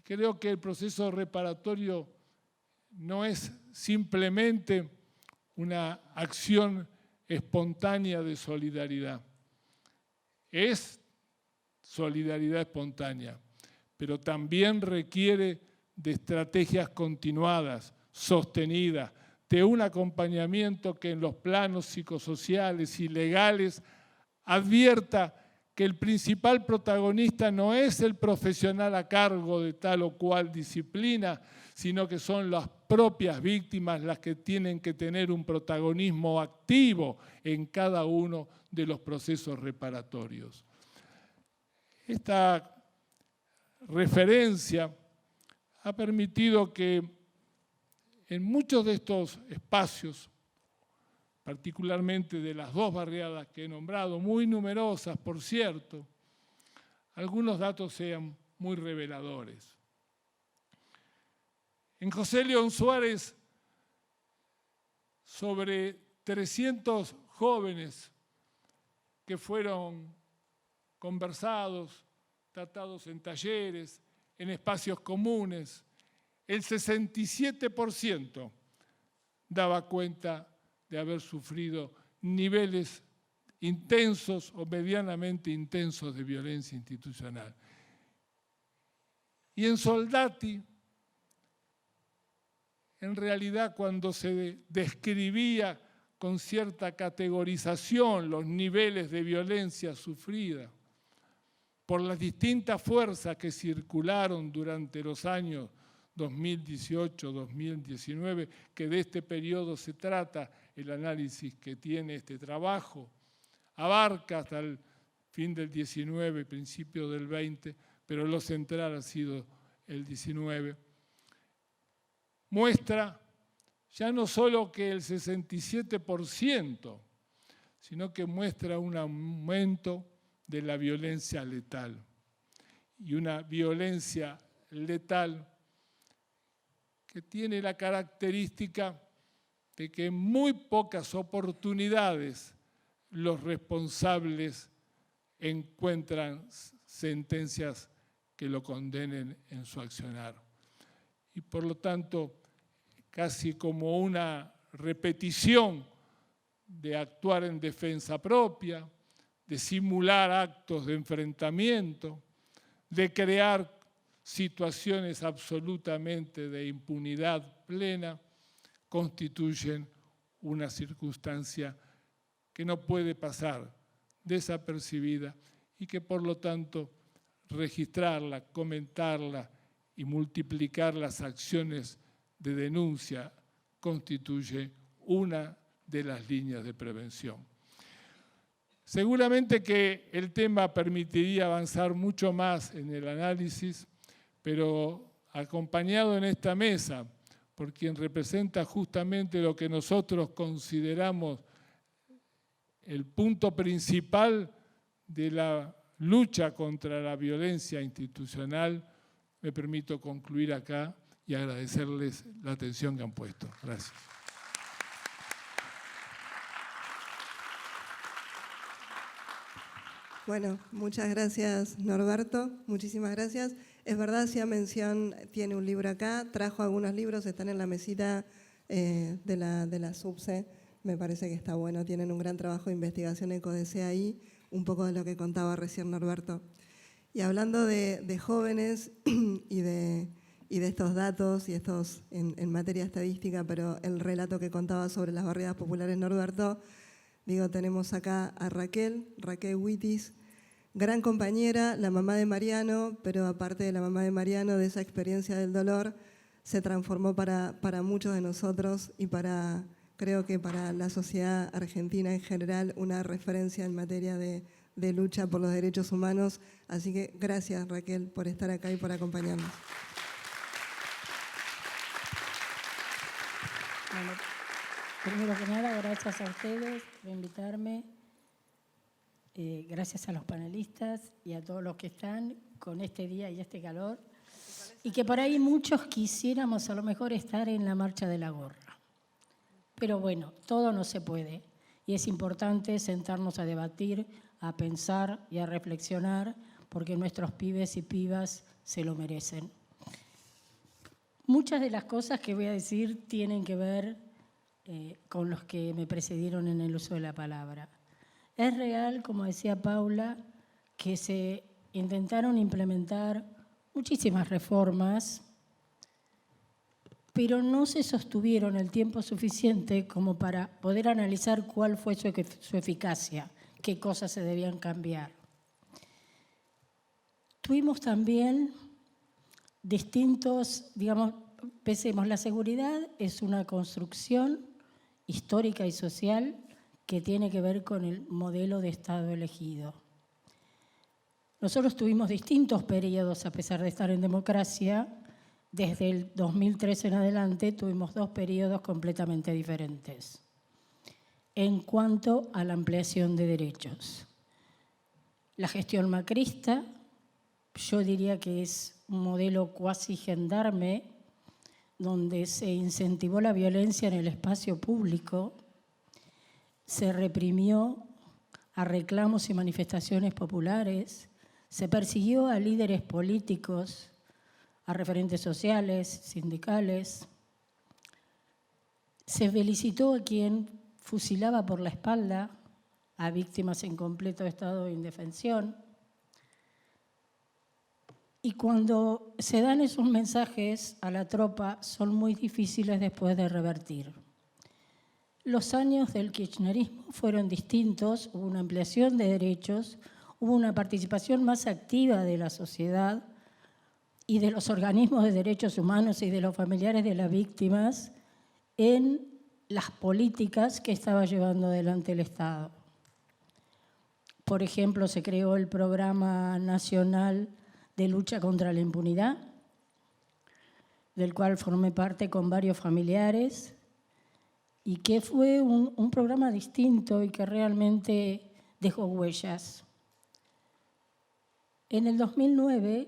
Creo que el proceso reparatorio no es simplemente una acción espontánea de solidaridad. Es solidaridad espontánea, pero también requiere de estrategias continuadas, sostenidas, de un acompañamiento que en los planos psicosociales y legales advierta que el principal protagonista no es el profesional a cargo de tal o cual disciplina, sino que son las propias víctimas las que tienen que tener un protagonismo activo en cada uno de los procesos reparatorios. Esta referencia ha permitido que en muchos de estos espacios, particularmente de las dos barriadas que he nombrado, muy numerosas, por cierto, algunos datos sean muy reveladores. En José León Suárez, sobre 300 jóvenes que fueron conversados, tratados en talleres, en espacios comunes, el 67% daba cuenta de haber sufrido niveles intensos o medianamente intensos de violencia institucional. Y en Soldati, en realidad cuando se describía con cierta categorización los niveles de violencia sufrida por las distintas fuerzas que circularon durante los años 2018-2019, que de este periodo se trata el análisis que tiene este trabajo, abarca hasta el fin del 19, principio del 20, pero lo central ha sido el 19, muestra ya no solo que el 67%, sino que muestra un aumento de la violencia letal. Y una violencia letal que tiene la característica de que en muy pocas oportunidades los responsables encuentran sentencias que lo condenen en su accionar. Y por lo tanto, casi como una repetición de actuar en defensa propia, de simular actos de enfrentamiento, de crear situaciones absolutamente de impunidad plena, constituyen una circunstancia que no puede pasar desapercibida y que por lo tanto registrarla, comentarla y multiplicar las acciones de denuncia constituye una de las líneas de prevención. Seguramente que el tema permitiría avanzar mucho más en el análisis, pero acompañado en esta mesa por quien representa justamente lo que nosotros consideramos el punto principal de la lucha contra la violencia institucional, me permito concluir acá y agradecerles la atención que han puesto. Gracias. Bueno, muchas gracias Norberto, muchísimas gracias. Es verdad, hacía mención, tiene un libro acá, trajo algunos libros, están en la mesita de la SUBSE, me parece que está bueno, tienen un gran trabajo de investigación en CODECE ahí, un poco de lo que contaba recién Norberto. Y hablando de jóvenes y de estos datos y estos en materia estadística, pero el relato que contaba sobre las barriadas populares Norberto, digo, tenemos acá a Raquel Huitis, gran compañera, la mamá de Mariano, pero aparte de la mamá de Mariano, de esa experiencia del dolor, se transformó para muchos de nosotros y creo que para la sociedad argentina en general, una referencia en materia de de lucha por los derechos humanos. Así que gracias, Raquel, por estar acá y por acompañarnos. Bueno, primero que nada, gracias a ustedes por invitarme. Gracias a los panelistas y a todos los que están con este día y este calor. Y que por ahí muchos quisiéramos a lo mejor estar en la marcha de la gorra. Pero bueno, todo no se puede. Y es importante sentarnos a debatir, a pensar y a reflexionar, porque nuestros pibes y pibas se lo merecen. Muchas de las cosas que voy a decir tienen que ver con los que me precedieron en el uso de la palabra. Es real, como decía Paula, que se intentaron implementar muchísimas reformas, pero no se sostuvieron el tiempo suficiente como para poder analizar cuál fue su eficacia, qué cosas se debían cambiar. Tuvimos también distintos, digamos, pensemos, la seguridad es una construcción histórica y social que tiene que ver con el modelo de Estado elegido. Nosotros tuvimos distintos periodos, a pesar de estar en democracia. Desde el 2013 en adelante tuvimos 2 periodos completamente diferentes en cuanto a la ampliación de derechos. La gestión macrista, yo diría que es un modelo cuasi gendarme, donde se incentivó la violencia en el espacio público, se reprimió a reclamos y manifestaciones populares, se persiguió a líderes políticos, a referentes sociales, sindicales, se felicitó a quien fusilaba por la espalda a víctimas en completo estado de indefensión. Y cuando se dan esos mensajes a la tropa, son muy difíciles después de revertir. Los años del kirchnerismo fueron distintos, hubo una ampliación de derechos, hubo una participación más activa de la sociedad y de los organismos de derechos humanos y de los familiares de las víctimas en las políticas que estaba llevando adelante el Estado. Por ejemplo, se creó el Programa Nacional de Lucha contra la Impunidad, del cual formé parte con varios familiares, y que fue un programa distinto y que realmente dejó huellas. En el 2009,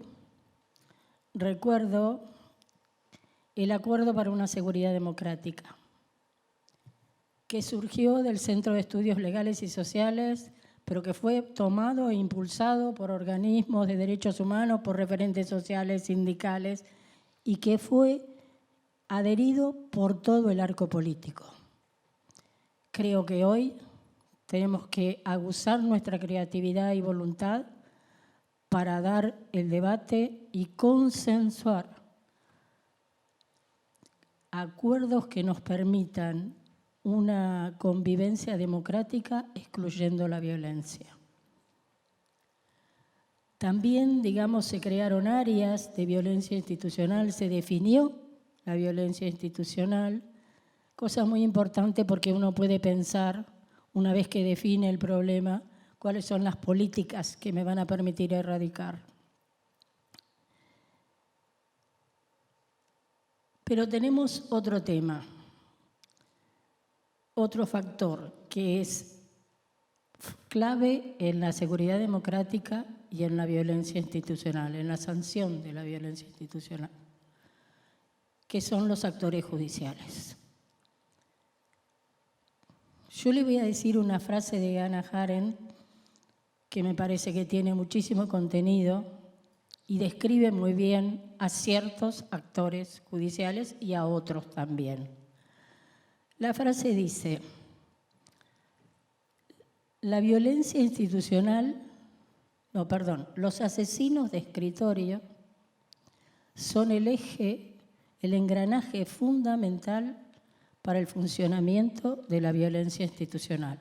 recuerdo el Acuerdo para una Seguridad Democrática, que surgió del Centro de Estudios Legales y Sociales, pero que fue tomado e impulsado por organismos de derechos humanos, por referentes sociales, sindicales, y que fue adherido por todo el arco político. Creo que hoy tenemos que aguzar nuestra creatividad y voluntad para dar el debate y consensuar acuerdos que nos permitan una convivencia democrática excluyendo la violencia. También, digamos, se crearon áreas de violencia institucional, se definió la violencia institucional, cosa muy importante porque uno puede pensar, una vez que define el problema, cuáles son las políticas que me van a permitir erradicar. Pero tenemos otro tema, otro factor que es clave en la seguridad democrática y en la violencia institucional, en la sanción de la violencia institucional, que son los actores judiciales. Yo le voy a decir una frase de Hannah Arendt que me parece que tiene muchísimo contenido y describe muy bien a ciertos actores judiciales y a otros también. La frase dice: la violencia institucional, los asesinos de escritorio son el eje, el engranaje fundamental para el funcionamiento de la violencia institucional.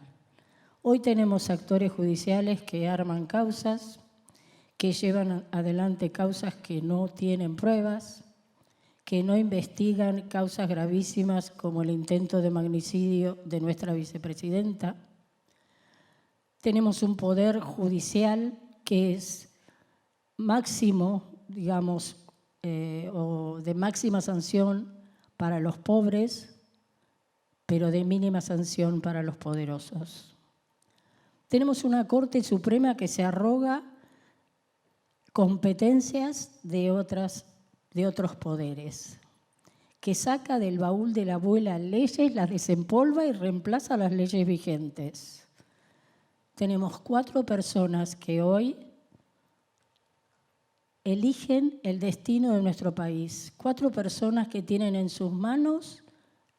Hoy tenemos actores judiciales que arman causas, que llevan adelante causas que no tienen pruebas, que no investigan causas gravísimas como el intento de magnicidio de nuestra vicepresidenta, Tenemos un poder judicial que es máximo, digamos, o de máxima sanción para los pobres, pero de mínima sanción para los poderosos. Tenemos una Corte Suprema que se arroga competencias de otros poderes, que saca del baúl de la abuela leyes, las desempolva y reemplaza las leyes vigentes. Tenemos 4 personas que hoy eligen el destino de nuestro país. 4 personas que tienen en sus manos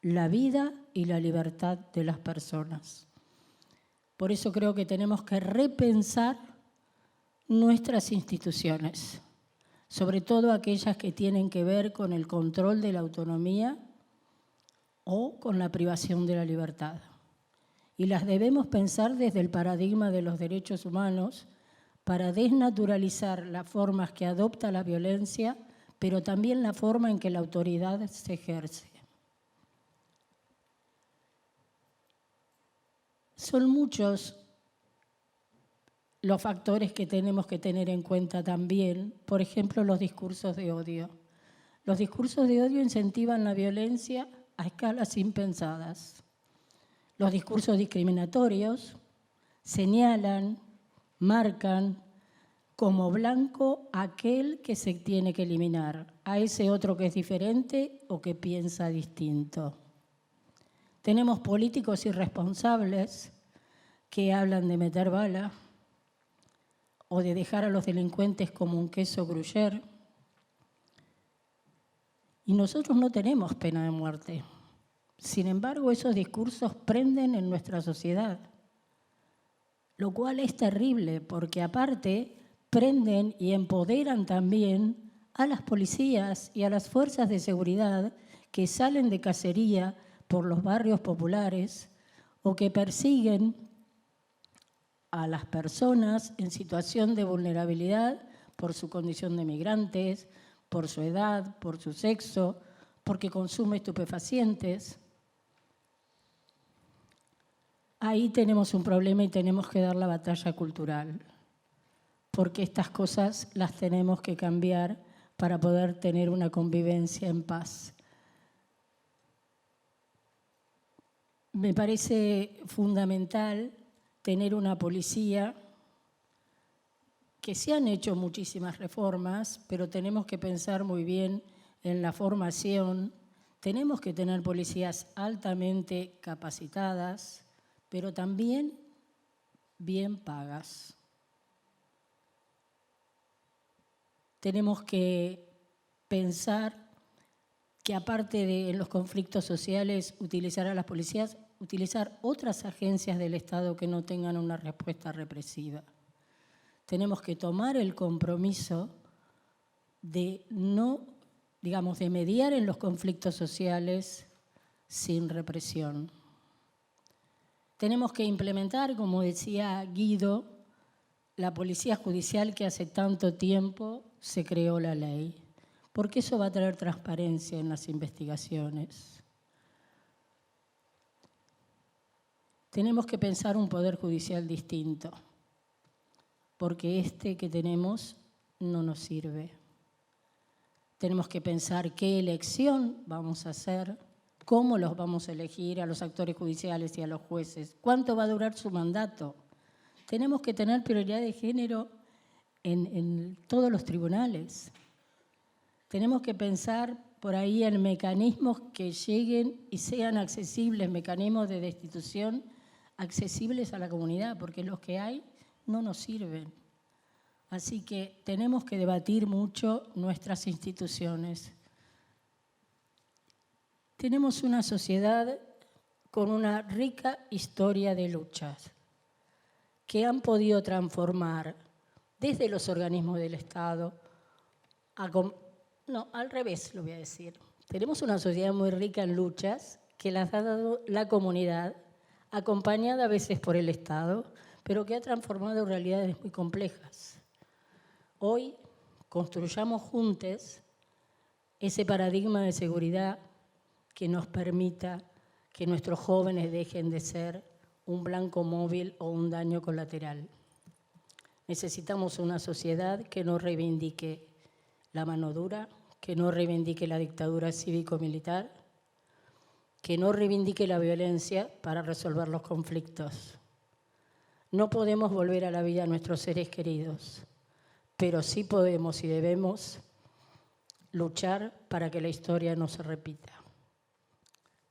la vida y la libertad de las personas. Por eso creo que tenemos que repensar nuestras instituciones, sobre todo aquellas que tienen que ver con el control de la autonomía o con la privación de la libertad. Y las debemos pensar desde el paradigma de los derechos humanos para desnaturalizar las formas que adopta la violencia, pero también la forma en que la autoridad se ejerce. Son muchos los factores que tenemos que tener en cuenta también, por ejemplo, los discursos de odio. Los discursos de odio incentivan la violencia a escalas impensadas. Los discursos discriminatorios señalan, marcan como blanco a aquel que se tiene que eliminar, a ese otro que es diferente o que piensa distinto. Tenemos políticos irresponsables que hablan de meter bala o de dejar a los delincuentes como un queso gruyère. Y nosotros no tenemos pena de muerte. Sin embargo, esos discursos prenden en nuestra sociedad, lo cual es terrible porque aparte prenden y empoderan también a las policías y a las fuerzas de seguridad que salen de cacería por los barrios populares o que persiguen a las personas en situación de vulnerabilidad por su condición de migrantes, por su edad, por su sexo, porque consume estupefacientes. Ahí tenemos un problema y tenemos que dar la batalla cultural, porque estas cosas las tenemos que cambiar para poder tener una convivencia en paz. Me parece fundamental tener una policía que se han hecho muchísimas reformas, pero tenemos que pensar muy bien en la formación. Tenemos que tener policías altamente capacitadas, pero también bien pagas. Tenemos que pensar que aparte de los conflictos sociales, utilizar a las policías, utilizar otras agencias del Estado que no tengan una respuesta represiva. Tenemos que tomar el compromiso de de mediar en los conflictos sociales sin represión. Tenemos que implementar, como decía Guido, la policía judicial que hace tanto tiempo se creó la ley, porque eso va a traer transparencia en las investigaciones. Tenemos que pensar un poder judicial distinto, porque este que tenemos no nos sirve. Tenemos que pensar qué elección vamos a hacer, cómo los vamos a elegir a los actores judiciales y a los jueces, cuánto va a durar su mandato. Tenemos que tener prioridad de género en todos los tribunales. Tenemos que pensar por ahí en mecanismos que lleguen y sean accesibles, mecanismos de destitución accesibles a la comunidad, porque los que hay no nos sirven. Así que tenemos que debatir mucho nuestras instituciones. Tenemos una sociedad con una rica historia de luchas que han podido transformar desde los organismos del Estado al revés lo voy a decir. Tenemos una sociedad muy rica en luchas que las ha dado la comunidad, acompañada a veces por el Estado, pero que ha transformado realidades muy complejas. Hoy construyamos juntos ese paradigma de seguridad que nos permita que nuestros jóvenes dejen de ser un blanco móvil o un daño colateral. Necesitamos una sociedad que no reivindique la mano dura, que no reivindique la dictadura cívico-militar, que no reivindique la violencia para resolver los conflictos. No podemos volver a la vida a nuestros seres queridos, pero sí podemos y debemos luchar para que la historia no se repita.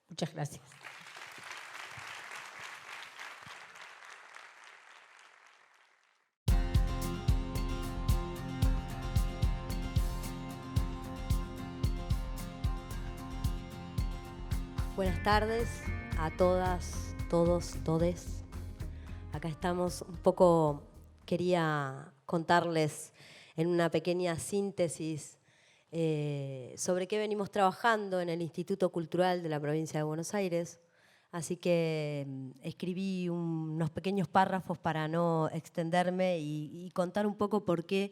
Muchas gracias. Buenas tardes a todas, todos, todes. Acá estamos un poco, quería contarles en una pequeña síntesis sobre qué venimos trabajando en el Instituto Cultural de la Provincia de Buenos Aires. Así que escribí unos pequeños párrafos para no extenderme y contar un poco por qué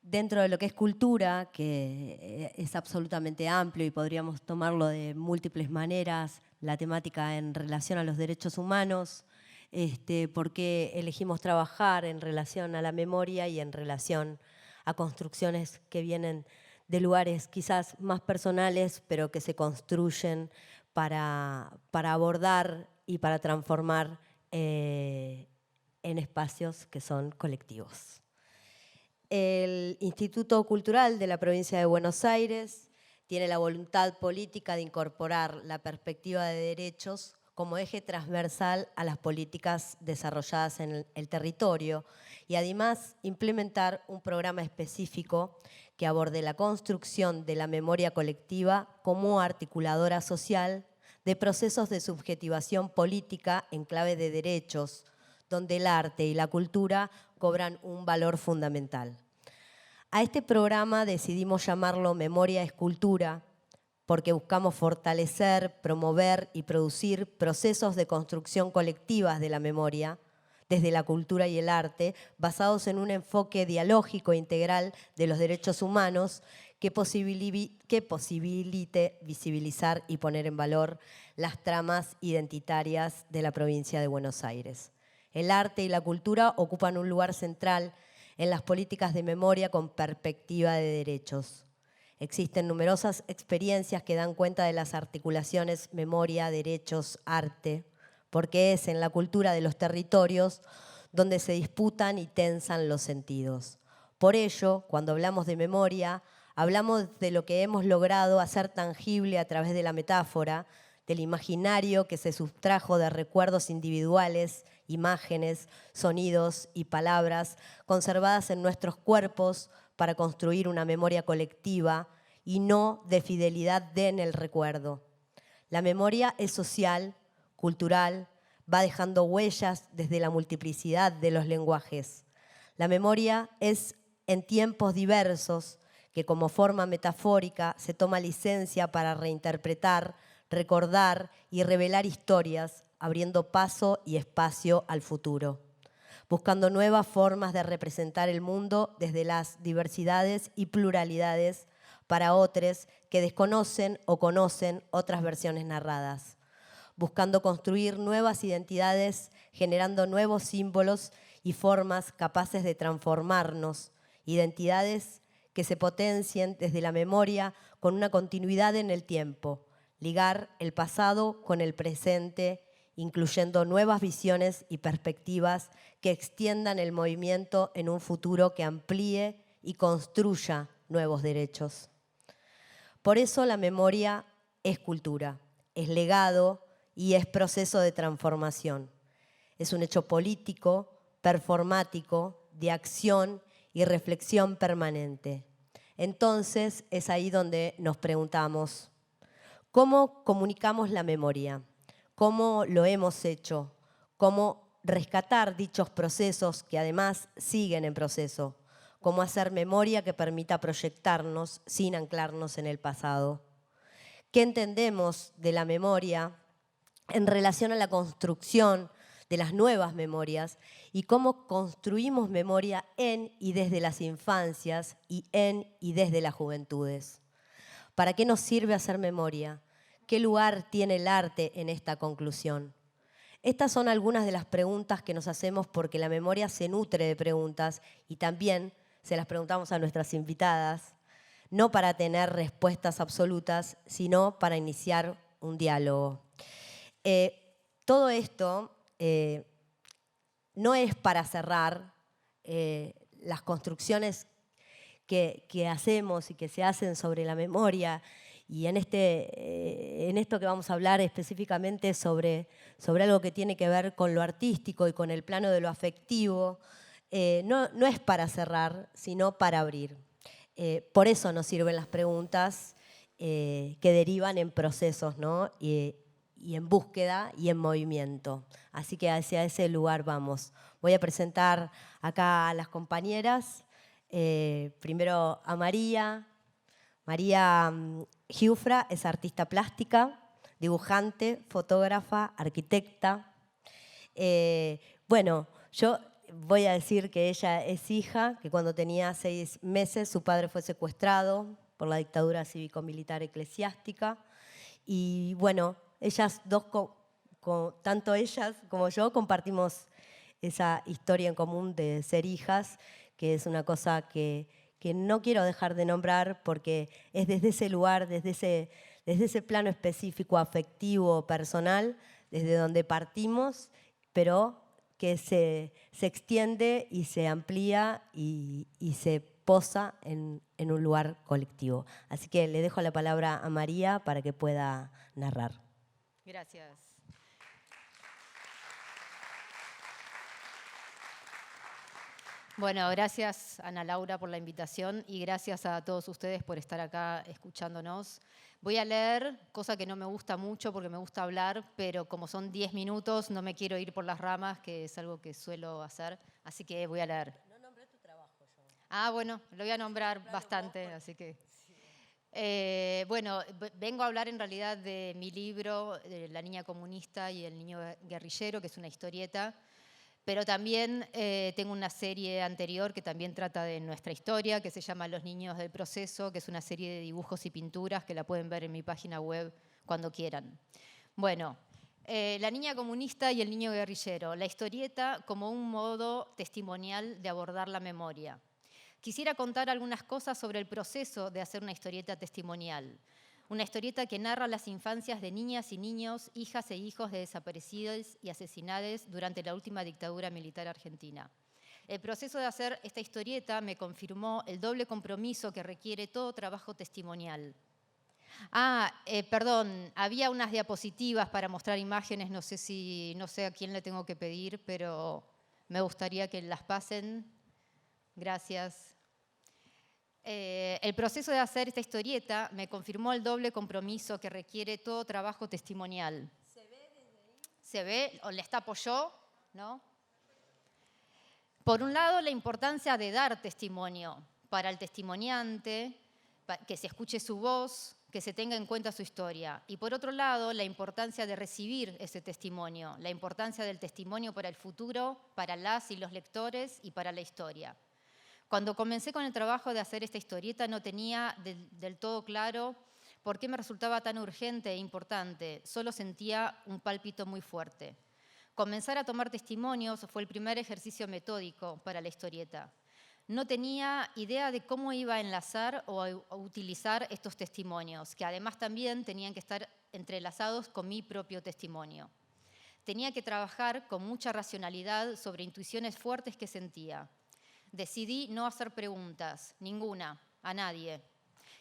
dentro de lo que es cultura, que es absolutamente amplio y podríamos tomarlo de múltiples maneras, la temática en relación a los derechos humanos, por qué elegimos trabajar en relación a la memoria y en relación a construcciones que vienen de lugares quizás más personales, pero que se construyen para abordar y para transformar en espacios que son colectivos. El Instituto Cultural de la Provincia de Buenos Aires tiene la voluntad política de incorporar la perspectiva de derechos como eje transversal a las políticas desarrolladas en el territorio y además implementar un programa específico que aborde la construcción de la memoria colectiva como articuladora social de procesos de subjetivación política en clave de derechos, donde el arte y la cultura cobran un valor fundamental. A este programa decidimos llamarlo Memoria es Cultura, porque buscamos fortalecer, promover y producir procesos de construcción colectivas de la memoria, desde la cultura y el arte, basados en un enfoque dialógico e integral de los derechos humanos que posibilite visibilizar y poner en valor las tramas identitarias de la provincia de Buenos Aires. El arte y la cultura ocupan un lugar central en las políticas de memoria con perspectiva de derechos. Existen numerosas experiencias que dan cuenta de las articulaciones memoria, derechos, arte, porque es en la cultura de los territorios donde se disputan y tensan los sentidos. Por ello, cuando hablamos de memoria, hablamos de lo que hemos logrado hacer tangible a través de la metáfora, del imaginario que se sustrajo de recuerdos individuales, imágenes, sonidos y palabras conservadas en nuestros cuerpos para construir una memoria colectiva y no de fidelidad en el recuerdo. La memoria es social, cultural, va dejando huellas desde la multiplicidad de los lenguajes. La memoria es en tiempos diversos que como forma metafórica se toma licencia para reinterpretar, recordar y revelar historias, abriendo paso y espacio al futuro, buscando nuevas formas de representar el mundo desde las diversidades y pluralidades para otros que desconocen o conocen otras versiones narradas, buscando construir nuevas identidades, generando nuevos símbolos y formas capaces de transformarnos, identidades que se potencien desde la memoria con una continuidad en el tiempo, ligar el pasado con el presente, incluyendo nuevas visiones y perspectivas que extiendan el movimiento en un futuro que amplíe y construya nuevos derechos. Por eso la memoria es cultura, es legado y es proceso de transformación. Es un hecho político, performático, de acción y reflexión permanente. Entonces es ahí donde nos preguntamos, ¿cómo comunicamos la memoria? ¿Cómo lo hemos hecho? ¿Cómo rescatar dichos procesos que además siguen en proceso? ¿Cómo hacer memoria que permita proyectarnos sin anclarnos en el pasado? ¿Qué entendemos de la memoria en relación a la construcción de las nuevas memorias y cómo construimos memoria en y desde las infancias y en y desde las juventudes? ¿Para qué nos sirve hacer memoria? ¿Qué lugar tiene el arte en esta conclusión? Estas son algunas de las preguntas que nos hacemos porque la memoria se nutre de preguntas y también se las preguntamos a nuestras invitadas, no para tener respuestas absolutas, sino para iniciar un diálogo. Todo esto no es para cerrar las construcciones que hacemos y que se hacen sobre la memoria, y en esto que vamos a hablar específicamente sobre algo que tiene que ver con lo artístico y con el plano de lo afectivo, no es para cerrar, sino para abrir. Por eso nos sirven las preguntas que derivan en procesos, ¿no? Y en búsqueda y en movimiento. Así que hacia ese lugar vamos. Voy a presentar acá a las compañeras. Primero a María. María Giuffra es artista plástica, dibujante, fotógrafa, arquitecta. Bueno, yo voy a decir que ella es hija, que cuando tenía 6 meses su padre fue secuestrado por la dictadura cívico-militar eclesiástica. Y bueno, ellas dos, tanto ellas como yo, compartimos esa historia en común de ser hijas, que es una cosa que no quiero dejar de nombrar porque es desde ese lugar, desde ese plano específico, afectivo, personal, desde donde partimos, pero que se extiende y se amplía y se posa en un lugar colectivo. Así que le dejo la palabra a María para que pueda narrar. Gracias. Bueno, gracias Ana Laura por la invitación y gracias a todos ustedes por estar acá escuchándonos. Voy a leer, cosa que no me gusta mucho porque me gusta hablar, pero como son 10 minutos no me quiero ir por las ramas, que es algo que suelo hacer, así que voy a leer. No nombré tu trabajo yo. Ah, bueno, lo voy a nombrar bastante, así que... Bueno, vengo a hablar en realidad de mi libro, La niña comunista y el niño guerrillero, que es una historieta. Pero también tengo una serie anterior que también trata de nuestra historia, que se llama Los niños del proceso, que es una serie de dibujos y pinturas que la pueden ver en mi página web cuando quieran. Bueno, La niña comunista y el niño guerrillero, la historieta como un modo testimonial de abordar la memoria. Quisiera contar algunas cosas sobre el proceso de hacer una historieta testimonial. Una historieta que narra las infancias de niñas y niños, hijas e hijos de desaparecidos y asesinados durante la última dictadura militar argentina. El proceso de hacer esta historieta me confirmó el doble compromiso que requiere todo trabajo testimonial. Perdón, había unas diapositivas para mostrar imágenes, no sé a quién le tengo que pedir, pero me gustaría que las pasen. Gracias. El proceso de hacer esta historieta me confirmó el doble compromiso que requiere todo trabajo testimonial. ¿Se ve desde ahí? ¿Se ve? ¿O les tapo yo? ¿No? Por un lado, la importancia de dar testimonio para el testimoniante, que se escuche su voz, que se tenga en cuenta su historia. Y por otro lado, la importancia de recibir ese testimonio, la importancia del testimonio para el futuro, para las y los lectores y para la historia. Cuando comencé con el trabajo de hacer esta historieta no tenía del todo claro por qué me resultaba tan urgente e importante, solo sentía un pálpito muy fuerte. Comenzar a tomar testimonios fue el primer ejercicio metódico para la historieta. No tenía idea de cómo iba a enlazar o a utilizar estos testimonios, que además también tenían que estar entrelazados con mi propio testimonio. Tenía que trabajar con mucha racionalidad sobre intuiciones fuertes que sentía. Decidí no hacer preguntas, ninguna, a nadie.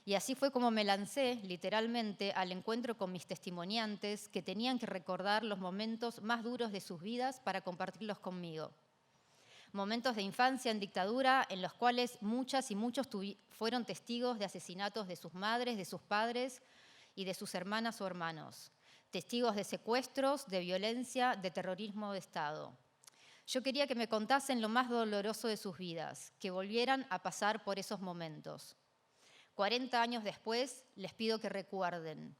Y así fue como me lancé, literalmente, al encuentro con mis testimoniantes que tenían que recordar los momentos más duros de sus vidas para compartirlos conmigo. Momentos de infancia en dictadura en los cuales muchas y muchos fueron testigos de asesinatos de sus madres, de sus padres y de sus hermanas o hermanos. Testigos de secuestros, de violencia, de terrorismo de Estado. Yo quería que me contasen lo más doloroso de sus vidas, que volvieran a pasar por esos momentos. 40 años después, les pido que recuerden.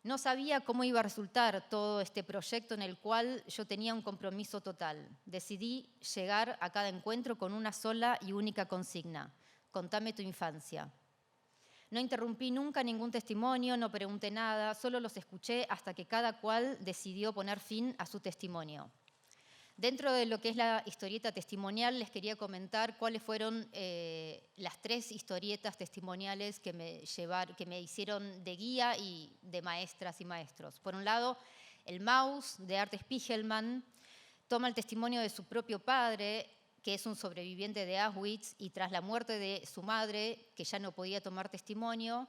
No sabía cómo iba a resultar todo este proyecto en el cual yo tenía un compromiso total. Decidí llegar a cada encuentro con una sola y única consigna. Contame tu infancia. No interrumpí nunca ningún testimonio, no pregunté nada, solo los escuché hasta que cada cual decidió poner fin a su testimonio. Dentro de lo que es la historieta testimonial, les quería comentar cuáles fueron las 3 historietas testimoniales que me hicieron de guía y de maestras y maestros. Por un lado, El Maus, de Art Spiegelman, toma el testimonio de su propio padre, que es un sobreviviente de Auschwitz, y tras la muerte de su madre, que ya no podía tomar testimonio,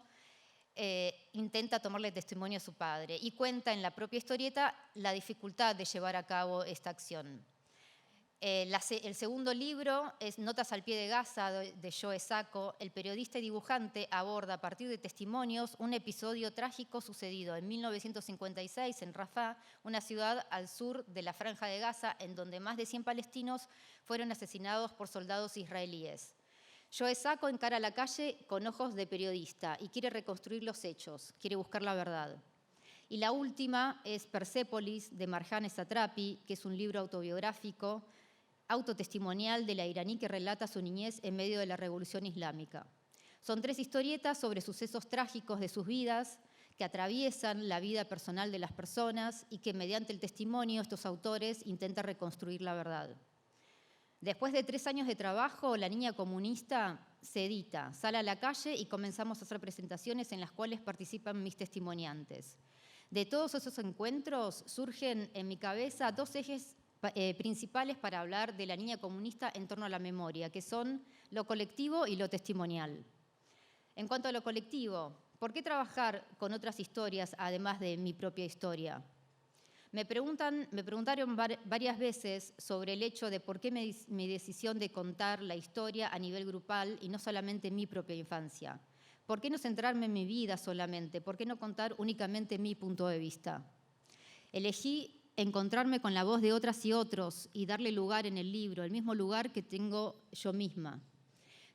intenta tomarle testimonio a su padre y cuenta en la propia historieta la dificultad de llevar a cabo esta acción. El segundo libro es Notas al pie de Gaza, de Joe Sacco. El periodista y dibujante aborda a partir de testimonios un episodio trágico sucedido en 1956 en Rafah, una ciudad al sur de la Franja de Gaza, en donde más de 100 palestinos fueron asesinados por soldados israelíes. Joe Sacco encara la calle con ojos de periodista y quiere reconstruir los hechos, quiere buscar la verdad. Y la última es Persépolis, de Marjane Satrapi, que es un libro autobiográfico, autotestimonial de la iraní que relata su niñez en medio de la Revolución Islámica. Son 3 historietas sobre sucesos trágicos de sus vidas que atraviesan la vida personal de las personas y que mediante el testimonio estos autores intentan reconstruir la verdad. Después de 3 años de trabajo, La Niña Comunista se edita, sale a la calle y comenzamos a hacer presentaciones en las cuales participan mis testimoniantes. De todos esos encuentros surgen en mi cabeza 2 ejes principales para hablar de La Niña Comunista en torno a la memoria, que son lo colectivo y lo testimonial. En cuanto a lo colectivo, ¿por qué trabajar con otras historias además de mi propia historia? Me preguntaron varias veces sobre el hecho de por qué mi decisión de contar la historia a nivel grupal y no solamente mi propia infancia. ¿Por qué no centrarme en mi vida solamente? ¿Por qué no contar únicamente mi punto de vista? Elegí encontrarme con la voz de otras y otros y darle lugar en el libro, el mismo lugar que tengo yo misma.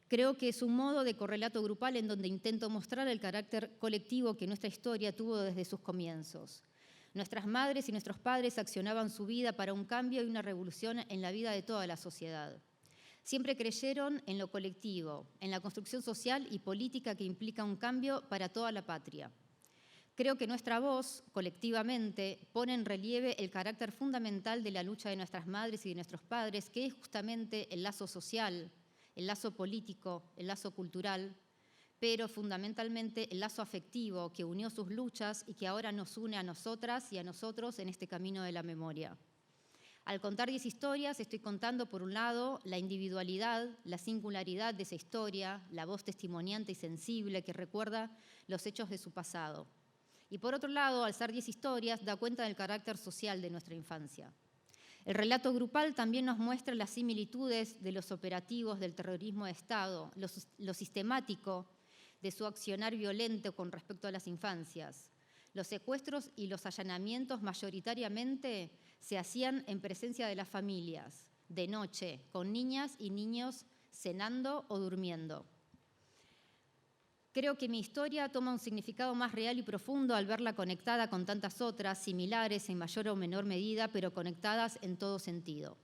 Creo que es un modo de correlato grupal en donde intento mostrar el carácter colectivo que nuestra historia tuvo desde sus comienzos. Nuestras madres y nuestros padres accionaban su vida para un cambio y una revolución en la vida de toda la sociedad. Siempre creyeron en lo colectivo, en la construcción social y política que implica un cambio para toda la patria. Creo que nuestra voz, colectivamente, pone en relieve el carácter fundamental de la lucha de nuestras madres y de nuestros padres, que es justamente el lazo social, el lazo político, el lazo cultural, pero fundamentalmente el lazo afectivo que unió sus luchas y que ahora nos une a nosotras y a nosotros en este camino de la memoria. Al contar 10 historias, estoy contando, por un lado, la individualidad, la singularidad de esa historia, la voz testimoniante y sensible que recuerda los hechos de su pasado. Y por otro lado, al ser 10 historias, da cuenta del carácter social de nuestra infancia. El relato grupal también nos muestra las similitudes de los operativos del terrorismo de Estado, lo sistemático de su accionar violento con respecto a las infancias. Los secuestros y los allanamientos mayoritariamente se hacían en presencia de las familias, de noche, con niñas y niños cenando o durmiendo. Creo que mi historia toma un significado más real y profundo al verla conectada con tantas otras, similares en mayor o menor medida, pero conectadas en todo sentido.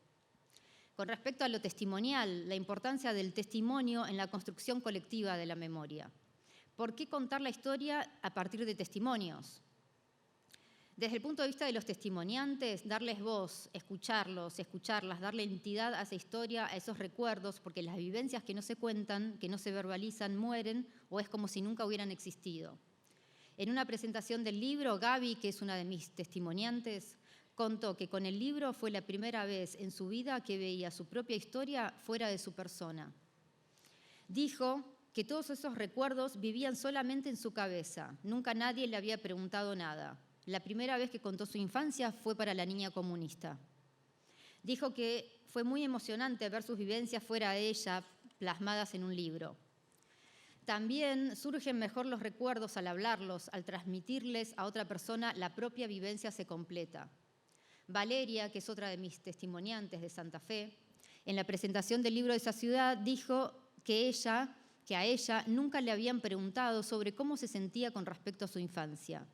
Con respecto a lo testimonial, la importancia del testimonio en la construcción colectiva de la memoria. ¿Por qué contar la historia a partir de testimonios? Desde el punto de vista de los testimoniantes, darles voz, escucharlos, escucharlas, darle entidad a esa historia, a esos recuerdos, porque las vivencias que no se cuentan, que no se verbalizan, mueren o es como si nunca hubieran existido. En una presentación del libro, Gaby, que es una de mis testimoniantes, contó que con el libro fue la primera vez en su vida que veía su propia historia fuera de su persona. Dijo que todos esos recuerdos vivían solamente en su cabeza, nunca nadie le había preguntado nada. La primera vez que contó su infancia fue para La Niña Comunista. Dijo que fue muy emocionante ver sus vivencias fuera de ella, plasmadas en un libro. También surgen mejor los recuerdos al hablarlos, al transmitirles a otra persona, la propia vivencia se completa. Valeria, que es otra de mis testimoniantes de Santa Fe, en la presentación del libro de esa ciudad, dijo que a ella nunca le habían preguntado sobre cómo se sentía con respecto a su infancia.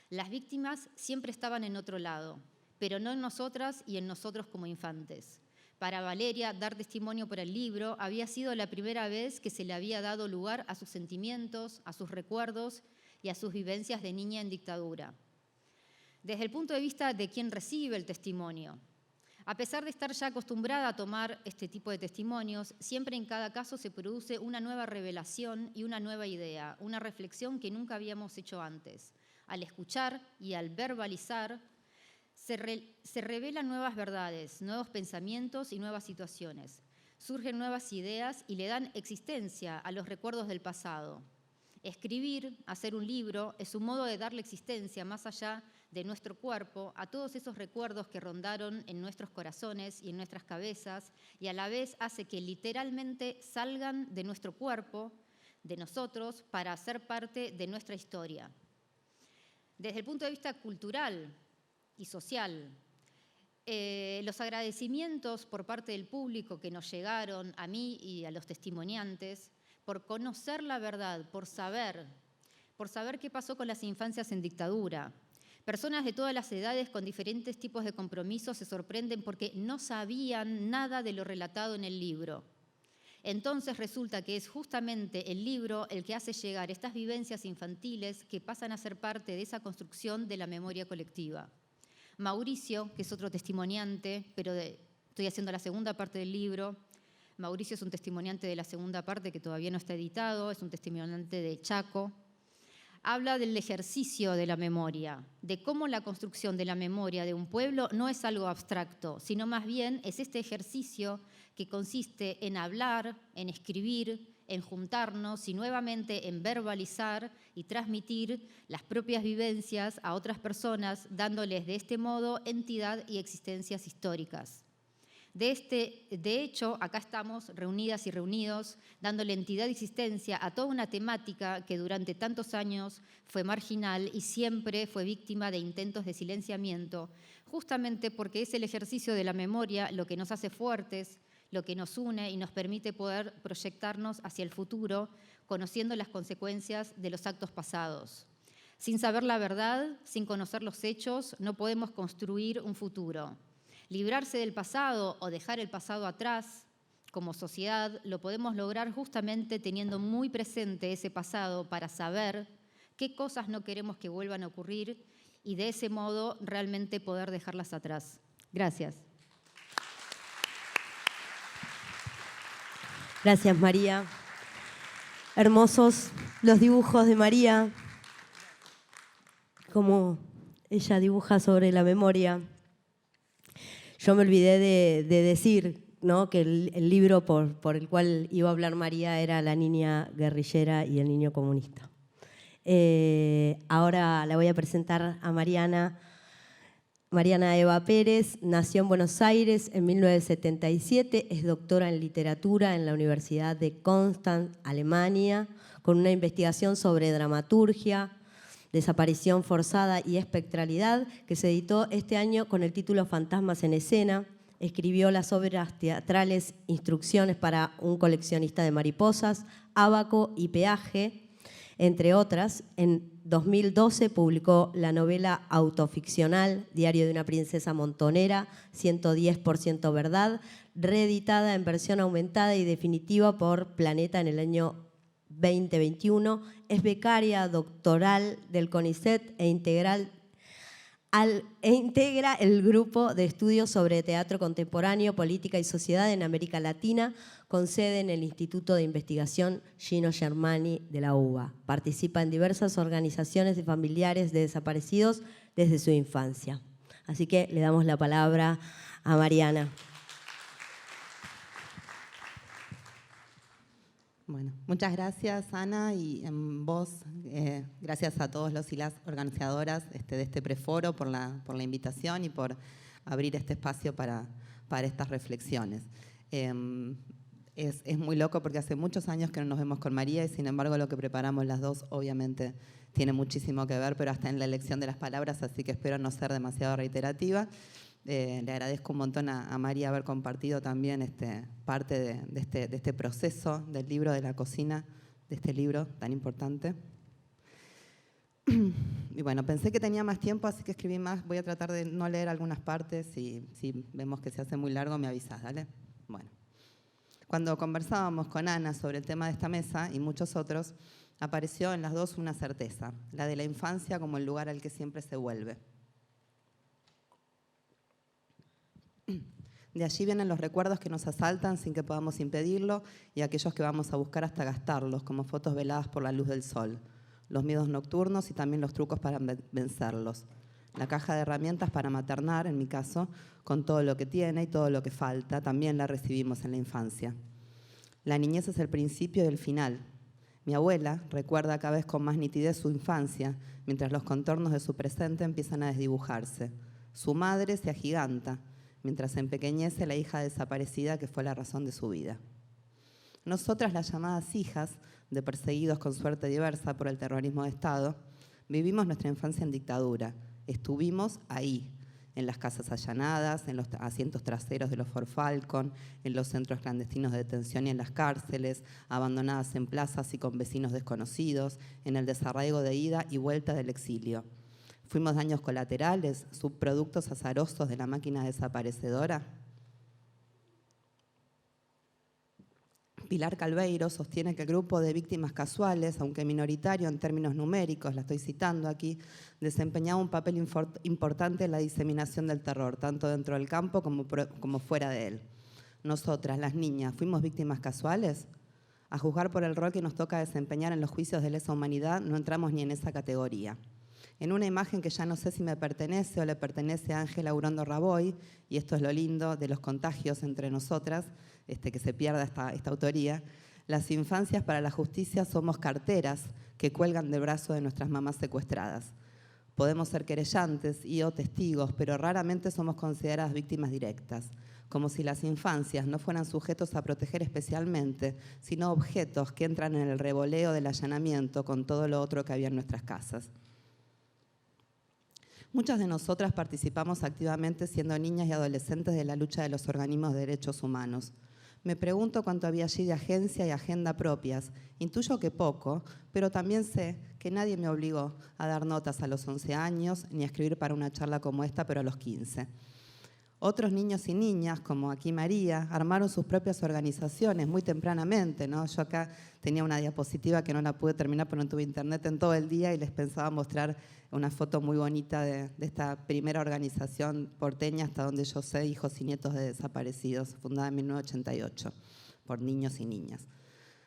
Las víctimas siempre estaban en otro lado, pero no en nosotras y en nosotros como infantes. Para Valeria, dar testimonio por el libro había sido la primera vez que se le había dado lugar a sus sentimientos, a sus recuerdos y a sus vivencias de niña en dictadura. Desde el punto de vista de quien recibe el testimonio, a pesar de estar ya acostumbrada a tomar este tipo de testimonios, siempre en cada caso se produce una nueva revelación y una nueva idea, una reflexión que nunca habíamos hecho antes. Al escuchar y al verbalizar, se revelan nuevas verdades, nuevos pensamientos y nuevas situaciones. Surgen nuevas ideas y le dan existencia a los recuerdos del pasado. Escribir, hacer un libro, es un modo de darle existencia más allá de nuestro cuerpo a todos esos recuerdos que rondaron en nuestros corazones y en nuestras cabezas, y a la vez hace que literalmente salgan de nuestro cuerpo, de nosotros, para ser parte de nuestra historia. Desde el punto de vista cultural y social, los agradecimientos por parte del público que nos llegaron a mí y a los testimoniantes por conocer la verdad, por saber qué pasó con las infancias en dictadura. Personas de todas las edades con diferentes tipos de compromisos se sorprenden porque no sabían nada de lo relatado en el libro. Entonces resulta que es justamente el libro el que hace llegar estas vivencias infantiles que pasan a ser parte de esa construcción de la memoria colectiva. Mauricio, que es otro testimoniante, pero estoy haciendo la segunda parte del libro. Mauricio es un testimoniante de la segunda parte que todavía no está editado, es un testimoniante de Chaco. Habla del ejercicio de la memoria, de cómo la construcción de la memoria de un pueblo no es algo abstracto, sino más bien es este ejercicio que consiste en hablar, en escribir, en juntarnos y nuevamente en verbalizar y transmitir las propias vivencias a otras personas, dándoles de este modo entidad y existencias históricas. De hecho, acá estamos reunidas y reunidos, dándole entidad y existencia a toda una temática que durante tantos años fue marginal y siempre fue víctima de intentos de silenciamiento, justamente porque es el ejercicio de la memoria lo que nos hace fuertes, lo que nos une y nos permite poder proyectarnos hacia el futuro, conociendo las consecuencias de los actos pasados. Sin saber la verdad, sin conocer los hechos, no podemos construir un futuro. Librarse del pasado o dejar el pasado atrás, como sociedad, lo podemos lograr justamente teniendo muy presente ese pasado para saber qué cosas no queremos que vuelvan a ocurrir y de ese modo realmente poder dejarlas atrás. Gracias. Gracias, María. Hermosos los dibujos de María, como ella dibuja sobre la memoria. Yo me olvidé de decir, ¿no?, que el libro por el cual iba a hablar María era La niña guerrillera y el niño comunista. Ahora la voy a presentar a Mariana. Mariana Eva Pérez nació en Buenos Aires en 1977, es doctora en literatura en la Universidad de Konstanz, Alemania, con una investigación sobre dramaturgia, desaparición forzada y espectralidad, que se editó este año con el título Fantasmas en escena. Escribió las obras teatrales Instrucciones para un coleccionista de mariposas, Ábaco y Peaje, entre otras. En 2012 publicó la novela autoficcional Diario de una princesa montonera, 110% verdad, reeditada en versión aumentada y definitiva por Planeta en el año 2021. Es becaria doctoral del CONICET e integra el grupo de estudios sobre teatro contemporáneo, política y sociedad en América Latina, con sede en el Instituto de Investigación Gino Germani de la UBA. Participa en diversas organizaciones de familiares de desaparecidos desde su infancia. Así que le damos la palabra a Mariana. Bueno, muchas gracias, Ana, y en vos, gracias a todos los y las organizadoras de este preforo por la invitación y por abrir este espacio para estas reflexiones. Es muy loco porque hace muchos años que no nos vemos con María y sin embargo lo que preparamos las dos obviamente tiene muchísimo que ver, pero hasta en la elección de las palabras, así que espero no ser demasiado reiterativa. Le agradezco un montón a María haber compartido también parte de este proceso del libro de la cocina, de este libro tan importante. Y bueno, pensé que tenía más tiempo, así que escribí más. Voy a tratar de no leer algunas partes y si vemos que se hace muy largo me avisás, ¿dale? Bueno. Cuando conversábamos con Ana sobre el tema de esta mesa y muchos otros, apareció en las dos una certeza, la de la infancia como el lugar al que siempre se vuelve. De allí vienen los recuerdos que nos asaltan sin que podamos impedirlo y aquellos que vamos a buscar hasta gastarlos, como fotos veladas por la luz del sol, los miedos nocturnos y también los trucos para vencerlos. La caja de herramientas para maternar, en mi caso, con todo lo que tiene y todo lo que falta, también la recibimos en la infancia. La niñez es el principio y el final. Mi abuela recuerda cada vez con más nitidez su infancia, mientras los contornos de su presente empiezan a desdibujarse. Su madre se agiganta, mientras se empequeñece la hija desaparecida que fue la razón de su vida. Nosotras, las llamadas hijas de perseguidos con suerte diversa por el terrorismo de Estado, vivimos nuestra infancia en dictadura. Estuvimos ahí, en las casas allanadas, en los asientos traseros de los Ford Falcon, en los centros clandestinos de detención y en las cárceles, abandonadas en plazas y con vecinos desconocidos, en el desarraigo de ida y vuelta del exilio. Fuimos daños colaterales, subproductos azarosos de la máquina desaparecedora. Pilar Calveiro sostiene que el grupo de víctimas casuales, aunque minoritario en términos numéricos, la estoy citando aquí, desempeñaba un papel importante en la diseminación del terror, tanto dentro del campo como fuera de él. Nosotras, las niñas, ¿fuimos víctimas casuales? A juzgar por el rol que nos toca desempeñar en los juicios de lesa humanidad, no entramos ni en esa categoría. En una imagen que ya no sé si me pertenece o le pertenece a Ángela Urondo Raboy, y esto es lo lindo de los contagios entre nosotras, que se pierda esta autoría, las infancias para la justicia somos carteras que cuelgan del brazo de nuestras mamás secuestradas. Podemos ser querellantes y o testigos, pero raramente somos consideradas víctimas directas, como si las infancias no fueran sujetos a proteger especialmente, sino objetos que entran en el revoleo del allanamiento con todo lo otro que había en nuestras casas. Muchas de nosotras participamos activamente siendo niñas y adolescentes de la lucha de los organismos de derechos humanos. Me pregunto cuánto había allí de agencia y agenda propias. Intuyo que poco, pero también sé que nadie me obligó a dar notas a los 11 años ni a escribir para una charla como esta, pero a los 15. Otros niños y niñas, como aquí María, armaron sus propias organizaciones muy tempranamente, ¿no? Yo acá tenía una diapositiva que no la pude terminar porque no tuve internet en todo el día y les pensaba mostrar una foto muy bonita de esta primera organización porteña, hasta donde yo sé, Hijos y Nietos de Desaparecidos, fundada en 1988 por niños y niñas.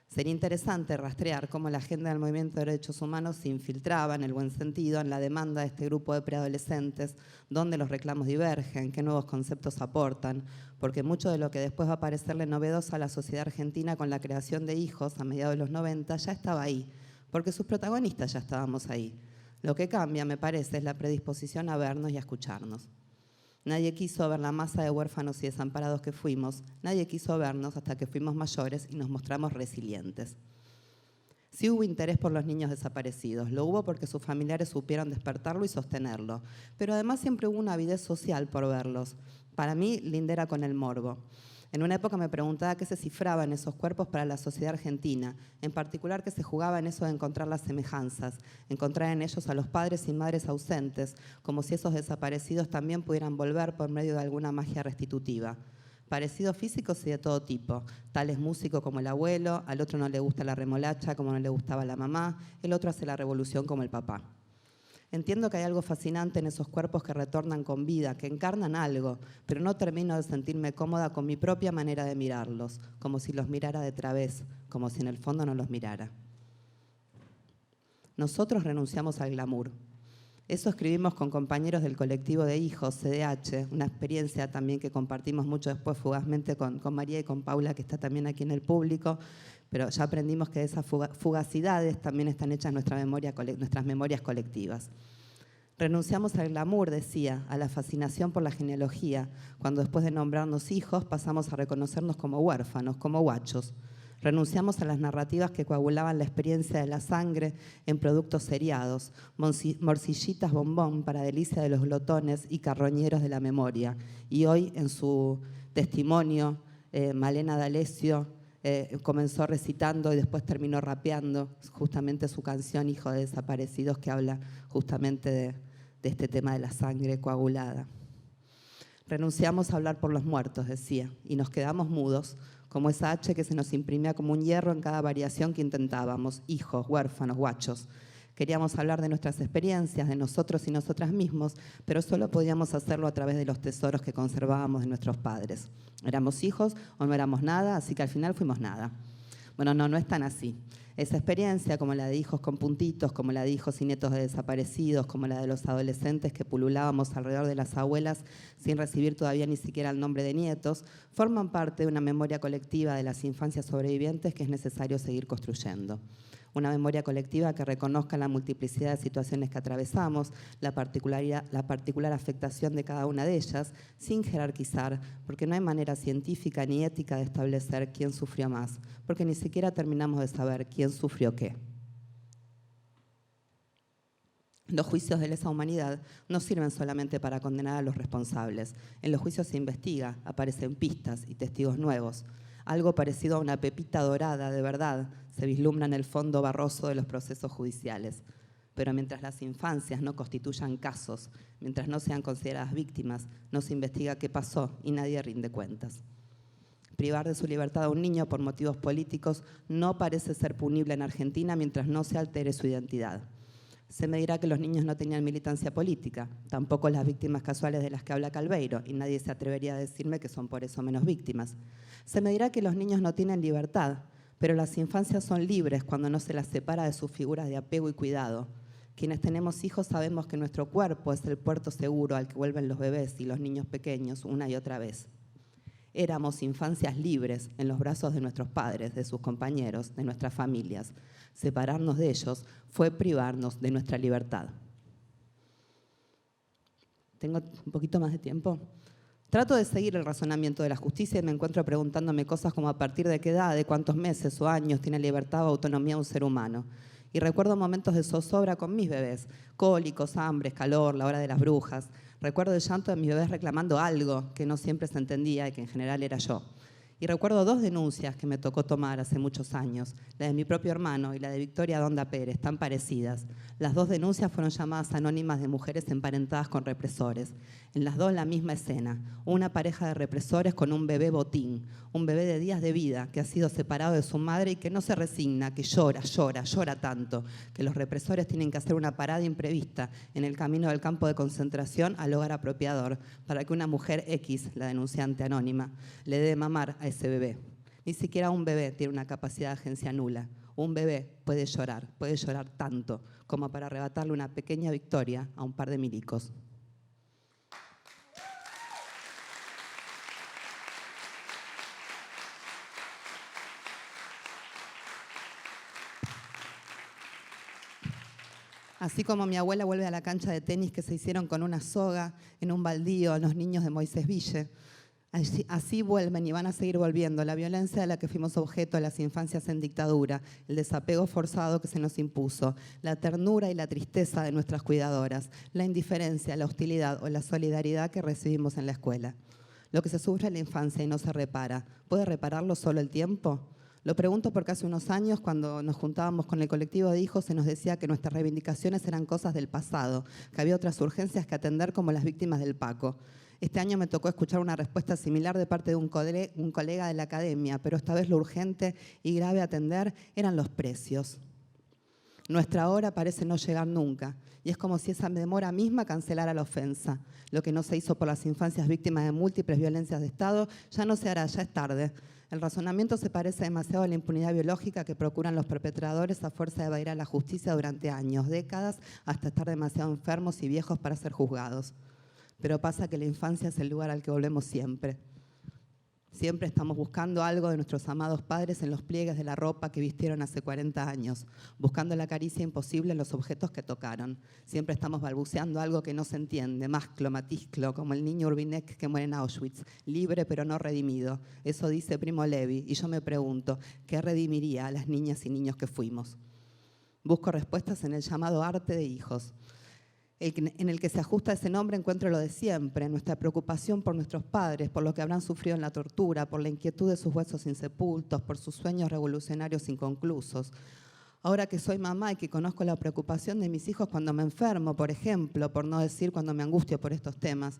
Sería interesante rastrear cómo la agenda del movimiento de derechos humanos se infiltraba, en el buen sentido, en la demanda de este grupo de preadolescentes, dónde los reclamos divergen, qué nuevos conceptos aportan, porque mucho de lo que después va a parecerle novedoso a la sociedad argentina con la creación de hijos a mediados de los 90 ya estaba ahí, porque sus protagonistas ya estábamos ahí. Lo que cambia, me parece, es la predisposición a vernos y a escucharnos. Nadie quiso ver la masa de huérfanos y desamparados que fuimos. Nadie quiso vernos hasta que fuimos mayores y nos mostramos resilientes. Sí hubo interés por los niños desaparecidos. Lo hubo porque sus familiares supieron despertarlo y sostenerlo. Pero además siempre hubo una avidez social por verlos. Para mí, lindera con el morbo. En una época me preguntaba qué se cifraba en esos cuerpos para la sociedad argentina, en particular qué se jugaba en eso de encontrar las semejanzas, encontrar en ellos a los padres y madres ausentes, como si esos desaparecidos también pudieran volver por medio de alguna magia restitutiva. Parecidos físicos y de todo tipo, tal es músico como el abuelo, al otro no le gusta la remolacha como no le gustaba la mamá, el otro hace la revolución como el papá. Entiendo que hay algo fascinante en esos cuerpos que retornan con vida, que encarnan algo, pero no termino de sentirme cómoda con mi propia manera de mirarlos, como si los mirara de través, como si en el fondo no los mirara. Nosotros renunciamos al glamour. Eso escribimos con compañeros del colectivo de hijos, CDH, una experiencia también que compartimos mucho después fugazmente con María y con Paula, que está también aquí en el público, pero ya aprendimos que de esas fugacidades también están hechas nuestras memorias colectivas. Renunciamos al glamour, decía, a la fascinación por la genealogía, cuando después de nombrarnos hijos pasamos a reconocernos como huérfanos, como guachos. Renunciamos a las narrativas que coagulaban la experiencia de la sangre en productos seriados, morcillitas bombón para delicia de los glotones y carroñeros de la memoria. Y hoy, en su testimonio, Malena D'Alessio comenzó recitando y después terminó rapeando justamente su canción Hijo de Desaparecidos, que habla justamente de este tema de la sangre coagulada. Renunciamos a hablar por los muertos, decía, y nos quedamos mudos, como esa H que se nos imprimía como un hierro en cada variación que intentábamos, hijos, huérfanos, guachos. Queríamos hablar de nuestras experiencias, de nosotros y nosotras mismos, pero solo podíamos hacerlo a través de los tesoros que conservábamos de nuestros padres. Éramos hijos o no éramos nada, así que al final fuimos nada. Bueno, no es tan así. Esa experiencia, como la de hijos con puntitos, como la de hijos y nietos de desaparecidos, como la de los adolescentes que pululábamos alrededor de las abuelas sin recibir todavía ni siquiera el nombre de nietos, forman parte de una memoria colectiva de las infancias sobrevivientes que es necesario seguir construyendo. Una memoria colectiva que reconozca la multiplicidad de situaciones que atravesamos, la particular afectación de cada una de ellas, sin jerarquizar, porque no hay manera científica ni ética de establecer quién sufrió más, porque ni siquiera terminamos de saber quién sufrió qué. Los juicios de lesa humanidad no sirven solamente para condenar a los responsables. En los juicios se investiga, aparecen pistas y testigos nuevos. Algo parecido a una pepita dorada de verdad se vislumbra en el fondo barroso de los procesos judiciales. Pero mientras las infancias no constituyan casos, mientras no sean consideradas víctimas, no se investiga qué pasó y nadie rinde cuentas. Privar de su libertad a un niño por motivos políticos no parece ser punible en Argentina mientras no se altere su identidad. Se me dirá que los niños no tenían militancia política, tampoco las víctimas casuales de las que habla Calveiro, y nadie se atrevería a decirme que son por eso menos víctimas. Se me dirá que los niños no tienen libertad, pero las infancias son libres cuando no se las separa de sus figuras de apego y cuidado. Quienes tenemos hijos sabemos que nuestro cuerpo es el puerto seguro al que vuelven los bebés y los niños pequeños una y otra vez. Éramos infancias libres en los brazos de nuestros padres, de sus compañeros, de nuestras familias. Separarnos de ellos fue privarnos de nuestra libertad. ¿Tengo un poquito más de tiempo? Trato de seguir el razonamiento de la justicia y me encuentro preguntándome cosas como a partir de qué edad, de cuántos meses o años tiene libertad o autonomía un ser humano. Y recuerdo momentos de zozobra con mis bebés, cólicos, hambres, calor, la hora de las brujas. Recuerdo el llanto de mis bebés reclamando algo que no siempre se entendía y que en general era yo. Y recuerdo 2 denuncias que me tocó tomar hace muchos años, la de mi propio hermano y la de Victoria Donda Pérez, tan parecidas. Las 2 denuncias fueron llamadas anónimas de mujeres emparentadas con represores. En las 2 la misma escena, una pareja de represores con un bebé botín, un bebé de días de vida que ha sido separado de su madre y que no se resigna, que llora tanto, que los represores tienen que hacer una parada imprevista en el camino del campo de concentración al hogar apropiador para que una mujer X, la denunciante anónima, le dé de mamar a ese bebé. Ni siquiera un bebé tiene una capacidad de agencia nula. Un bebé puede llorar tanto como para arrebatarle una pequeña victoria a un par de milicos. Así como mi abuela vuelve a la cancha de tenis que se hicieron con una soga en un baldío los niños de Moisés Ville, así vuelven y van a seguir volviendo la violencia de la que fuimos objeto de las infancias en dictadura, el desapego forzado que se nos impuso, la ternura y la tristeza de nuestras cuidadoras, la indiferencia, la hostilidad o la solidaridad que recibimos en la escuela. Lo que se sufre en la infancia y no se repara, ¿puede repararlo solo el tiempo? Lo pregunto porque hace unos años, cuando nos juntábamos con el colectivo de hijos, se nos decía que nuestras reivindicaciones eran cosas del pasado, que había otras urgencias que atender como las víctimas del Paco. Este año me tocó escuchar una respuesta similar de parte de un colega de la academia, pero esta vez lo urgente y grave a atender eran los precios. Nuestra hora parece no llegar nunca, y es como si esa demora misma cancelara la ofensa. Lo que no se hizo por las infancias víctimas de múltiples violencias de Estado ya no se hará, ya es tarde. El razonamiento se parece demasiado a la impunidad biológica que procuran los perpetradores a fuerza de evadir a la justicia durante años, décadas, hasta estar demasiado enfermos y viejos para ser juzgados. Pero pasa que la infancia es el lugar al que volvemos siempre. Siempre estamos buscando algo de nuestros amados padres en los pliegues de la ropa que vistieron hace 40 años, buscando la caricia imposible en los objetos que tocaron. Siempre estamos balbuceando algo que no se entiende, masclo, matisclo, como el niño Urbinek que muere en Auschwitz, libre pero no redimido. Eso dice Primo Levi, y yo me pregunto, ¿qué redimiría a las niñas y niños que fuimos? Busco respuestas en el llamado arte de hijos. en el que se ajusta ese nombre encuentro lo de siempre, nuestra preocupación por nuestros padres, por lo que habrán sufrido en la tortura, por la inquietud de sus huesos insepultos, por sus sueños revolucionarios inconclusos. Ahora que soy mamá y que conozco la preocupación de mis hijos cuando me enfermo, por ejemplo, por no decir cuando me angustio por estos temas,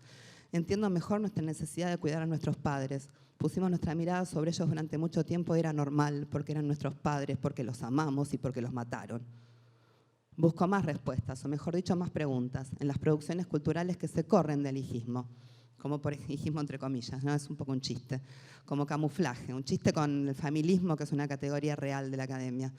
entiendo mejor nuestra necesidad de cuidar a nuestros padres. Pusimos nuestra mirada sobre ellos durante mucho tiempo y era normal, porque eran nuestros padres, porque los amamos y porque los mataron. Busco más respuestas, o mejor dicho, más preguntas, en las producciones culturales que se corren del hijismo, como por hijismo entre comillas, ¿no? Es un poco un chiste, como camuflaje, un chiste con el familismo, que es una categoría real de la academia.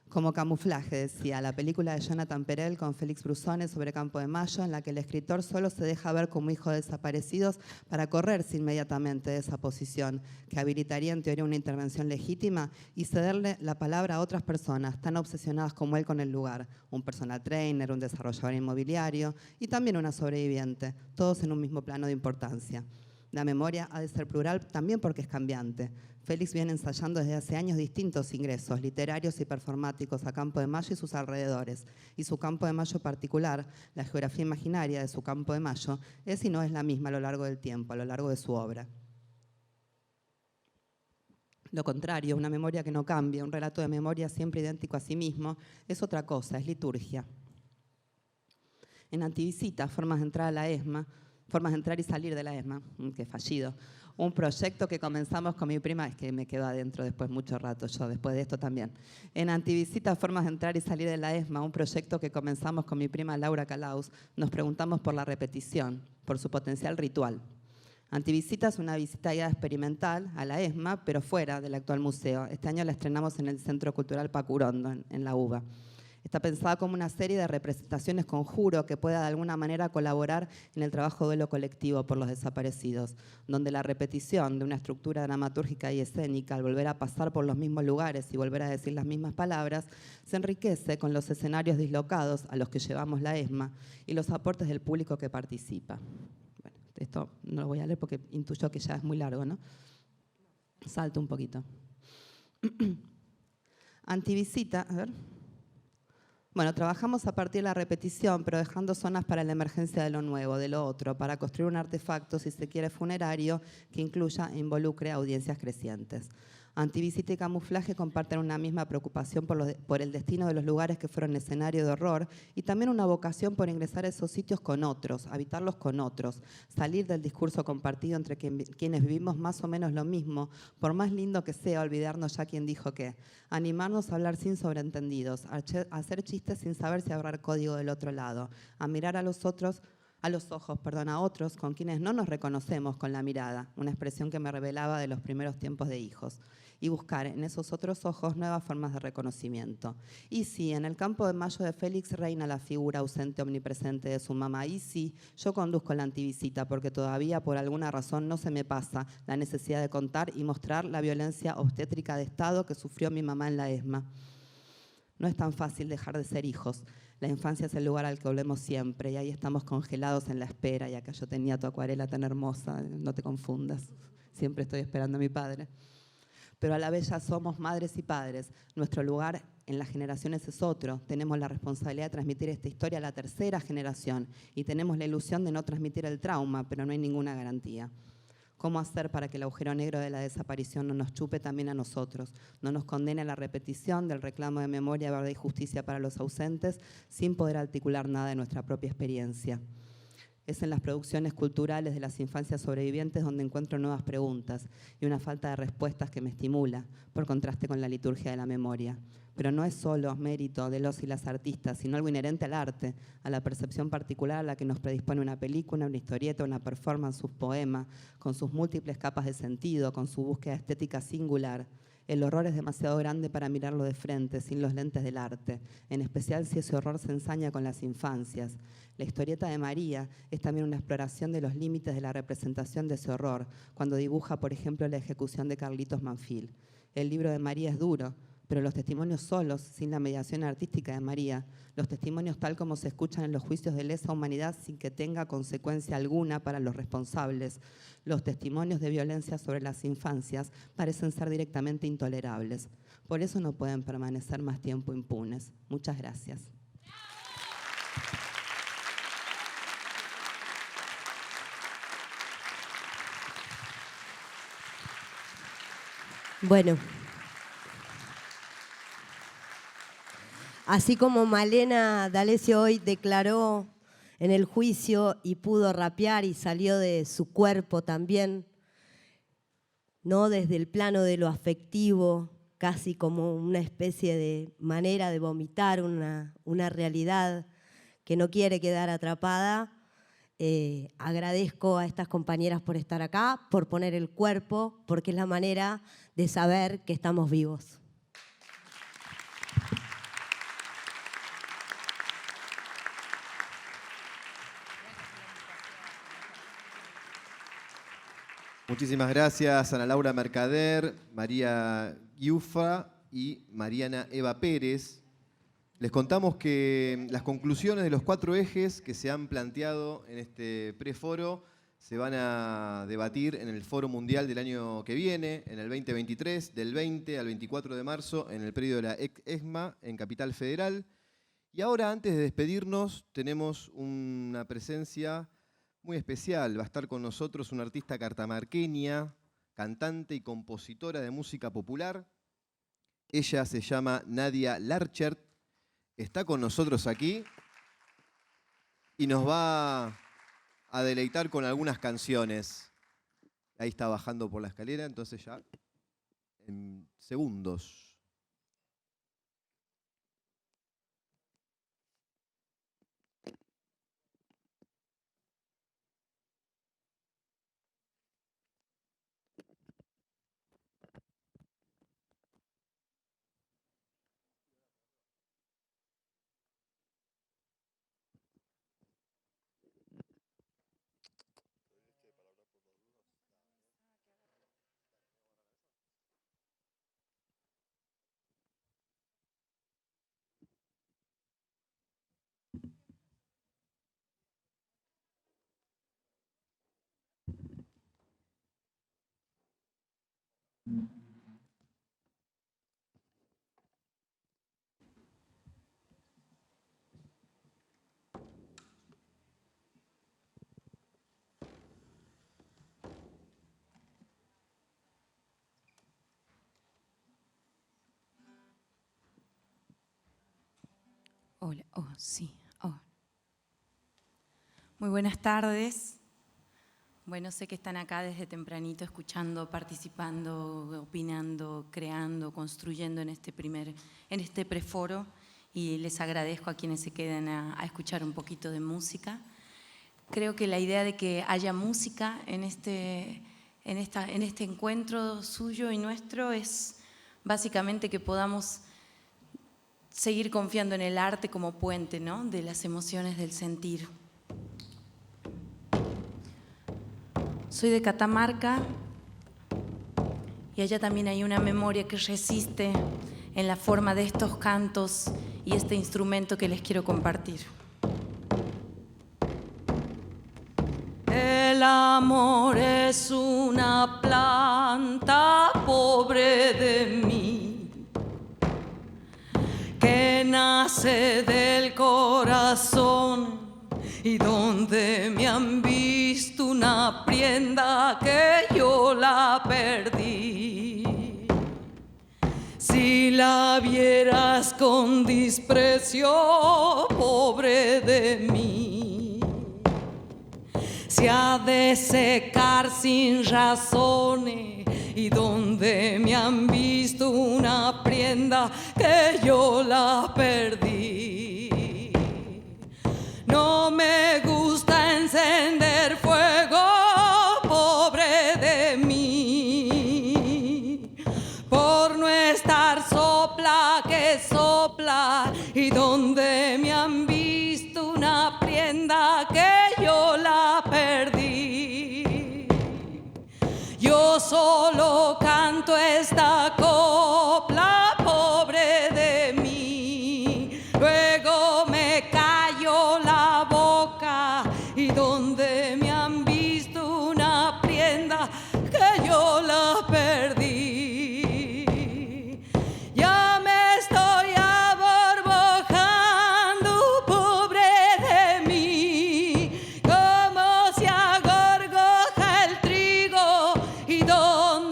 Como camuflaje, decía, la película de Jonathan Perel con Félix Brusone sobre Campo de Mayo, en la que el escritor solo se deja ver como hijo de desaparecidos para correrse inmediatamente de esa posición, que habilitaría en teoría una intervención legítima y cederle la palabra a otras personas tan obsesionadas como él con el lugar, un personal trainer, un desarrollador inmobiliario y también una sobreviviente, todos en un mismo plano de importancia. La memoria ha de ser plural también porque es cambiante. Félix viene ensayando desde hace años distintos ingresos literarios y performáticos a Campo de Mayo y sus alrededores. Y su Campo de Mayo particular, la geografía imaginaria de su Campo de Mayo, es y no es la misma a lo largo del tiempo, a lo largo de su obra. Lo contrario, una memoria que no cambia, un relato de memoria siempre idéntico a sí mismo, es otra cosa, es liturgia. En Antivisita, formas de entrar a la ESMA, formas de entrar y salir de la ESMA, que fallido. Un proyecto que comenzamos con mi prima, es que me quedo adentro después mucho rato, yo después de esto también. En Antivisita, formas de entrar y salir de la ESMA, un proyecto que comenzamos con mi prima Laura Calaus, nos preguntamos por la repetición, por su potencial ritual. Antivisita es una visita guiada experimental a la ESMA, pero fuera del actual museo. Este año la estrenamos en el Centro Cultural Pacurondo, en la UBA. Está pensada como una serie de representaciones conjuro que pueda de alguna manera colaborar en el trabajo de duelo colectivo por los desaparecidos, donde la repetición de una estructura dramatúrgica y escénica, al volver a pasar por los mismos lugares y volver a decir las mismas palabras, se enriquece con los escenarios dislocados a los que llevamos la ESMA y los aportes del público que participa. Bueno, esto no lo voy a leer porque intuyo que ya es muy largo, ¿no? Salto un poquito. Antivisita, a ver. Bueno, trabajamos a partir de la repetición, pero dejando zonas para la emergencia de lo nuevo, de lo otro, para construir un artefacto, si se quiere, funerario, que incluya e involucre audiencias crecientes. Antivisita y camuflaje comparten una misma preocupación por el destino de los lugares que fueron escenario de horror y también una vocación por ingresar a esos sitios con otros, habitarlos con otros, salir del discurso compartido entre quienes vivimos más o menos lo mismo, por más lindo que sea olvidarnos ya quién dijo qué, animarnos a hablar sin sobreentendidos, a hacer chistes sin saber si habrá código del otro lado, a mirar a los ojos a otros con quienes no nos reconocemos con la mirada, una expresión que me revelaba de los primeros tiempos de hijos, y buscar en esos otros ojos nuevas formas de reconocimiento. Y sí, en el Campo de Mayo de Félix reina la figura ausente omnipresente de su mamá, y sí, yo conduzco la antivisita porque todavía por alguna razón no se me pasa la necesidad de contar y mostrar la violencia obstétrica de Estado que sufrió mi mamá en la ESMA. No es tan fácil dejar de ser hijos. La infancia es el lugar al que volvemos siempre y ahí estamos congelados en la espera. Y acá yo tenía tu acuarela tan hermosa, no te confundas. Siempre estoy esperando a mi padre. Pero a la vez ya somos madres y padres. Nuestro lugar en las generaciones es otro. Tenemos la responsabilidad de transmitir esta historia a la tercera generación y tenemos la ilusión de no transmitir el trauma, pero no hay ninguna garantía. ¿Cómo hacer para que el agujero negro de la desaparición no nos chupe también a nosotros, no nos condene a la repetición del reclamo de memoria, verdad y justicia para los ausentes, sin poder articular nada de nuestra propia experiencia? Es en las producciones culturales de las infancias sobrevivientes donde encuentro nuevas preguntas y una falta de respuestas que me estimula, por contraste con la liturgia de la memoria. Pero no es solo mérito de los y las artistas, sino algo inherente al arte, a la percepción particular a la que nos predispone una película, una historieta, una performance, un poema, con sus múltiples capas de sentido, con su búsqueda estética singular. El horror es demasiado grande para mirarlo de frente, sin los lentes del arte, en especial si ese horror se ensaña con las infancias. La historieta de María es también una exploración de los límites de la representación de ese horror, cuando dibuja, por ejemplo, la ejecución de Carlitos Manfil. El libro de María es duro, pero los testimonios solos, sin la mediación artística de María, los testimonios tal como se escuchan en los juicios de lesa humanidad sin que tenga consecuencia alguna para los responsables, los testimonios de violencia sobre las infancias parecen ser directamente intolerables. Por eso no pueden permanecer más tiempo impunes. Muchas gracias. Bueno. Así como Malena D'Alessio hoy declaró en el juicio y pudo rapear y salió de su cuerpo también, ¿no? Desde el plano de lo afectivo, casi como una especie de manera de vomitar una realidad que no quiere quedar atrapada. Agradezco a estas compañeras por estar acá, por poner el cuerpo, porque es la manera de saber que estamos vivos. Muchísimas gracias, Ana Laura Mercader, María Giuffa y Mariana Eva Pérez. Les contamos que las conclusiones de los 4 ejes que se han planteado en este preforo se van a debatir en el Foro Mundial del año que viene, en el 2023, del 20 al 24 de marzo, en el predio de la ESMA, en Capital Federal. Y ahora, antes de despedirnos, tenemos una presencia muy especial. Va a estar con nosotros una artista catamarqueña, cantante y compositora de música popular. Ella se llama Nadia Larchert. Está con nosotros aquí y nos va a deleitar con algunas canciones. Ahí está bajando por la escalera, entonces ya en segundos. Hola, sí. Muy buenas tardes. Bueno, sé que están acá desde tempranito escuchando, participando, opinando, creando, construyendo en este preforo, y les agradezco a quienes se quedan a escuchar un poquito de música. Creo que la idea de que haya música en este encuentro suyo y nuestro es básicamente que podamos seguir confiando en el arte como puente, ¿no?, de las emociones del sentir. Soy de Catamarca y allá también hay una memoria que resiste en la forma de estos cantos y este instrumento que les quiero compartir. El amor es una planta pobre de mí, que nace del corazón y donde me han visto una prenda que yo la perdí. Si la vieras con desprecio, pobre de mí, se ha de secar sin razones y donde me han visto una prenda que yo la perdí. No me gusta encender fuego, pobre de mí, por no estar sopla que sopla y donde me han visto una prenda que yo la perdí. Yo solo canto esta copla, pobre de mí, luego me callo la boca y donde me han visto una prenda que yo la perdí. Ya me estoy aborbojando, pobre de mí, como se agorgoja el trigo y donde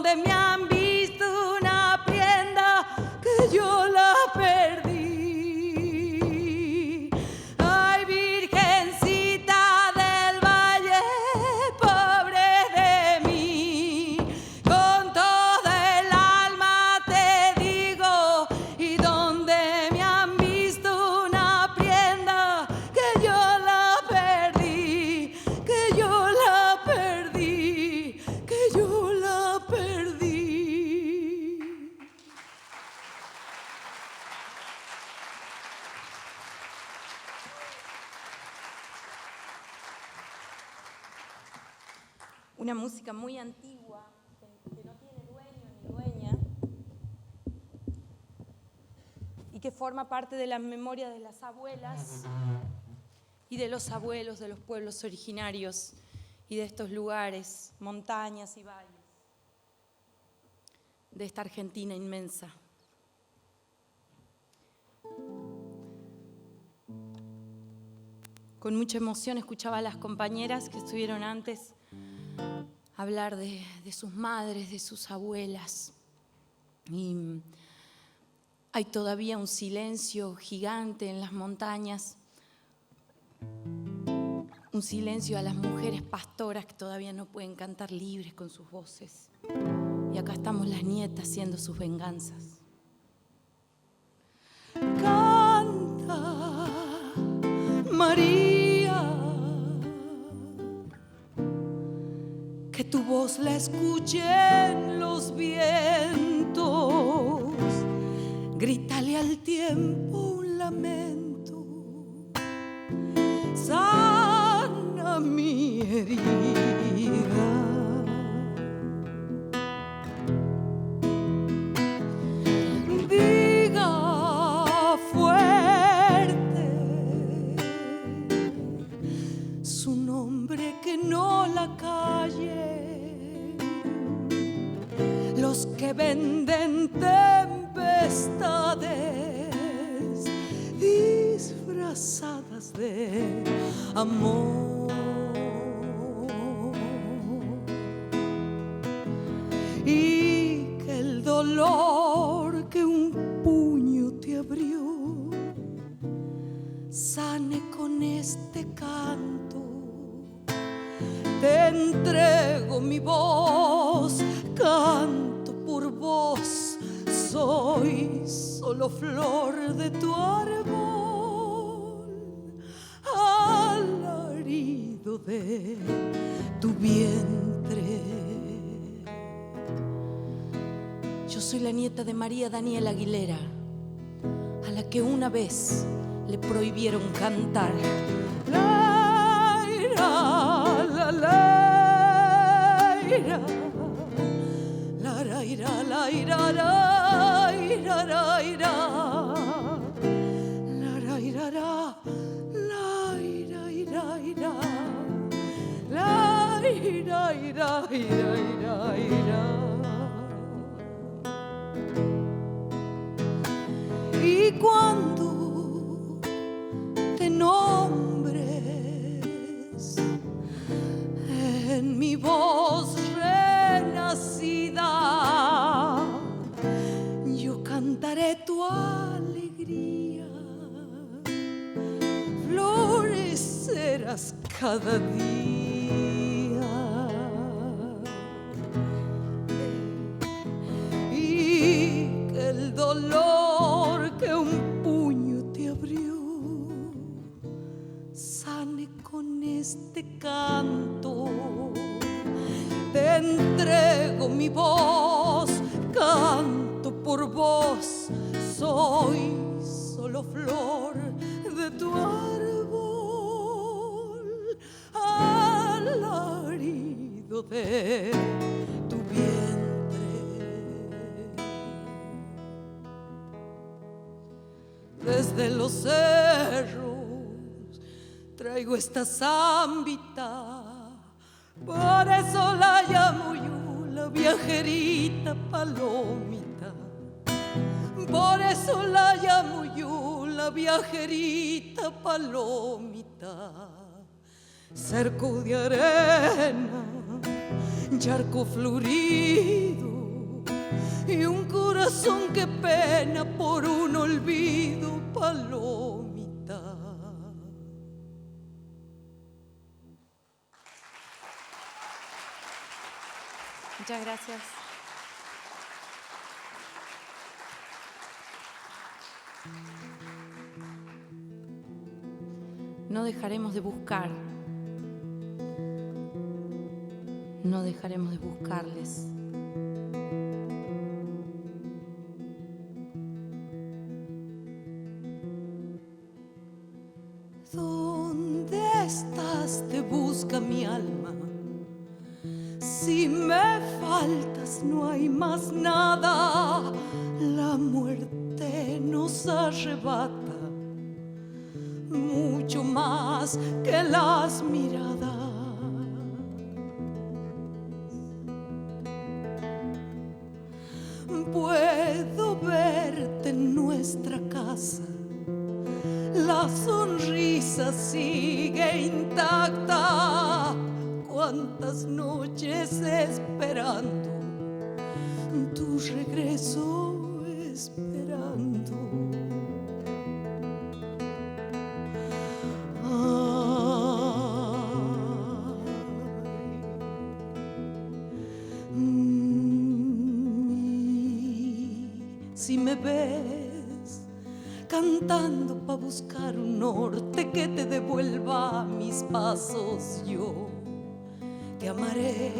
una música muy antigua, que no tiene dueño ni dueña, y que forma parte de la memoria de las abuelas y de los abuelos de los pueblos originarios y de estos lugares, montañas y valles, de esta Argentina inmensa. Con mucha emoción escuchaba a las compañeras que estuvieron antes hablar de sus madres, de sus abuelas. Y hay todavía un silencio gigante en las montañas, un silencio a las mujeres pastoras que todavía no pueden cantar libres con sus voces. Y acá estamos las nietas haciendo sus venganzas. Canta, María, que tu voz la escuchen los vientos. Grítale al tiempo un lamento. Sana mi herida. Diga fuerte su nombre, que no la calle. Los que venden tempestades disfrazadas de amor. Y que el dolor que un puño te abrió sane con este canto. Te entrego mi voz, canto por vos, soy solo flor de tu árbol, alarido de tu vientre. Yo soy la nieta de María Daniela Aguilera, a la que una vez le prohibieron cantar. La ira, la ira, la ira, la ira, la ira, la ira, la ira, la ira, ira, ira, la ira, ira, ira, ira, ira. Y cuando te nombres en mi voz renacida, yo cantaré tu alegría, florecerás cada día. Y que el dolor que un puño te abrió sane con este canto. Te entrego mi voz, canto por vos, soy solo flor de tu árbol, alarido de tu vientre. Desde los cerros traigo esta zambita, por eso la llamo yo la viajerita palomita. Por eso la llamo yo la viajerita palomita. Cerco de arena, charco florido y un corazón que pena por un olvido, palomita. Muchas gracias. No dejaremos de buscar, no dejaremos de buscarles. ¿Dónde estás? Te busca mi alma. Si me faltas no hay más nada, la muerte nos arrebata mucho más que las miradas. Puedo verte en nuestra casa, la sonrisa sigue intacta. Cuántas noches esperando tu regreso, esperando. Si me ves cantando pa' buscar un norte que te devuelva mis pasos, yo te amaré,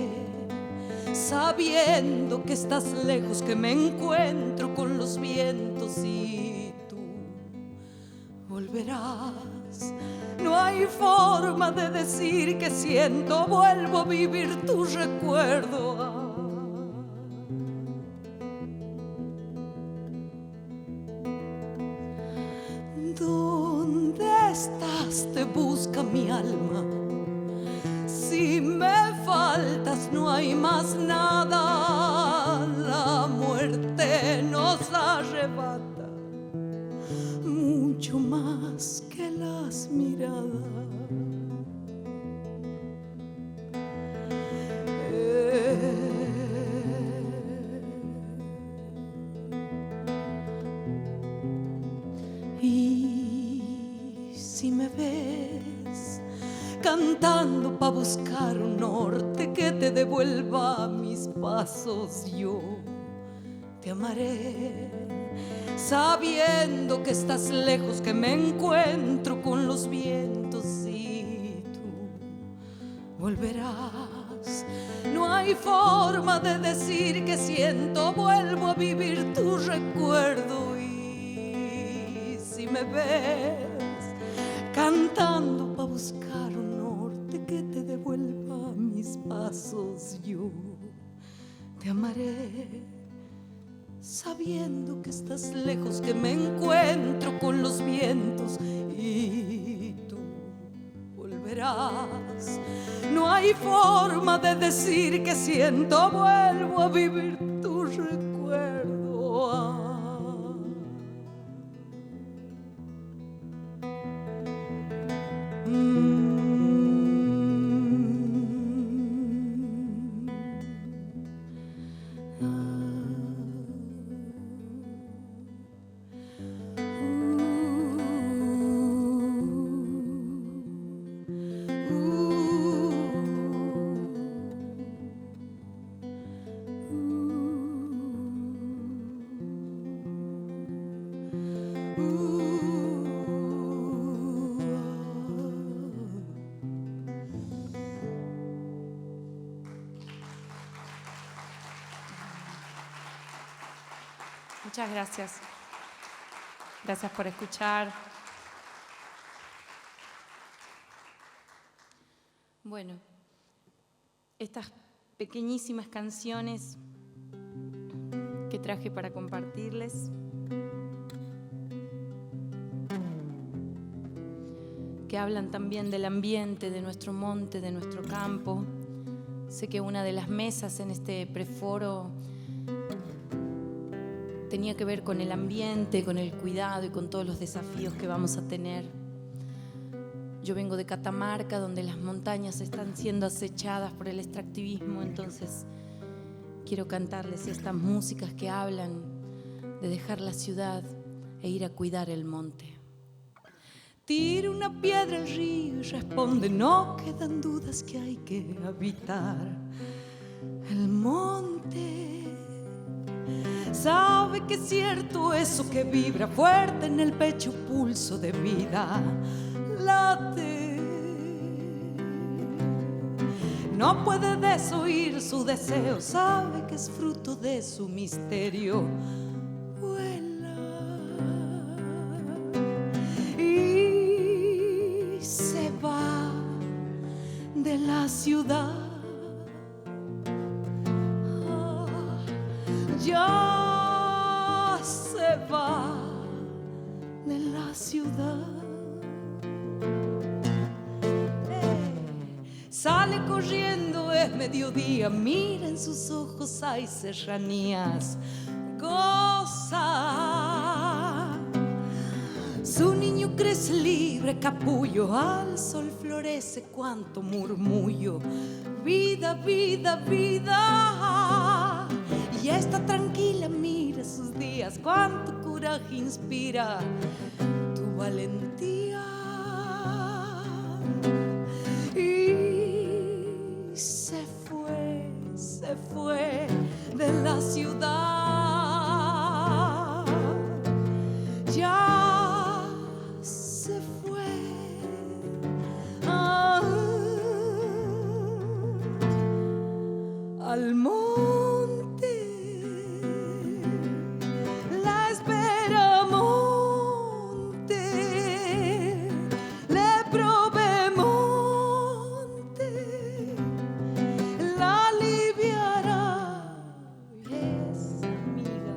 sabiendo que estás lejos, que me encuentro con los vientos y tú volverás. No hay forma de decir que siento, vuelvo a vivir tu recuerdo. ¿Dónde estás? Te busca mi alma. Si me faltas no hay más nada, la muerte nos arrebata mucho más que las miradas. Y si me ves cantando pa' buscar un norte que te devuelva mis pasos, yo te amaré, sabiendo que estás lejos, que me encuentro con los vientos y tú volverás. No hay forma de decir que siento, vuelvo a vivir tu recuerdo. Y si me ves cantando pa' buscar un norte que te devuelva mis pasos, yo te amaré, sabiendo que estás lejos, que me encuentro con los vientos y tú volverás. No hay forma de decir que siento, vuelvo a vivir tu recuerdo. Muchas gracias. Gracias por escuchar. Bueno, estas pequeñísimas canciones que traje para compartirles, que hablan también del ambiente, de nuestro monte, de nuestro campo. Sé que una de las mesas en este preforo tenía que ver con el ambiente, con el cuidado y con todos los desafíos que vamos a tener. Yo vengo de Catamarca, donde las montañas están siendo acechadas por el extractivismo, entonces quiero cantarles estas músicas que hablan de dejar la ciudad e ir a cuidar el monte. Tira una piedra al río y responde, no quedan dudas que hay que habitar el monte. Sabe que es cierto eso que vibra fuerte en el pecho, pulso de vida, late. No puede desoír su deseo, sabe que es fruto de su misterio. Vuela y se va de la ciudad. ya se va de la ciudad. Sale corriendo, es mediodía, mira en sus ojos hay serranías, goza. Su niño crece libre, capullo, al sol florece, cuánto murmullo. Vida, vida, vida. Y está tranquila, mira sus días, cuánto coraje inspira tu valentía. Y se fue de la ciudad. Ya se fue. Al monte la espera, monte le probé, monte la aliviará y es amiga.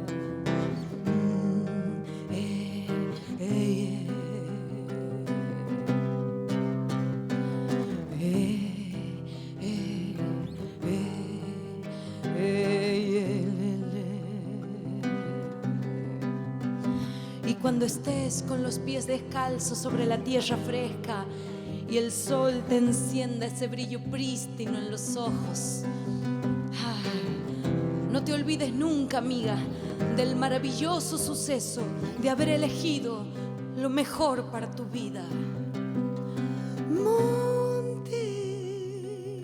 Y cuando estés con los pies descalzos sobre la tierra fresca y el sol te encienda ese brillo prístino en los ojos, no te olvides nunca, amiga, del maravilloso suceso de haber elegido lo mejor para tu vida. Monte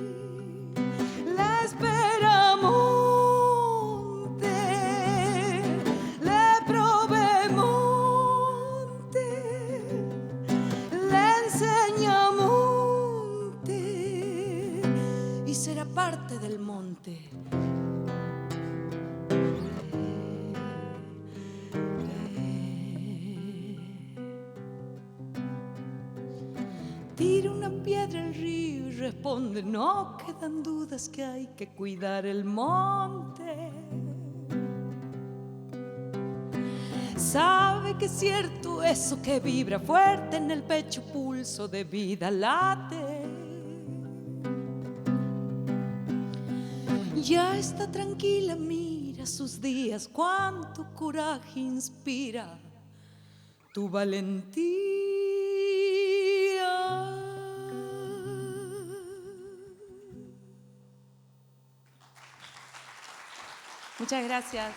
la espera, monte le probé, monte le enseña, monte y será parte del monte. Tira una piedra al río y responde, no quedan dudas que hay que cuidar el monte. Sabe que es cierto eso que vibra fuerte en el pecho, pulso de vida late. Ya está tranquila, mira sus días, cuánto coraje inspira tu valentía. Muchas gracias.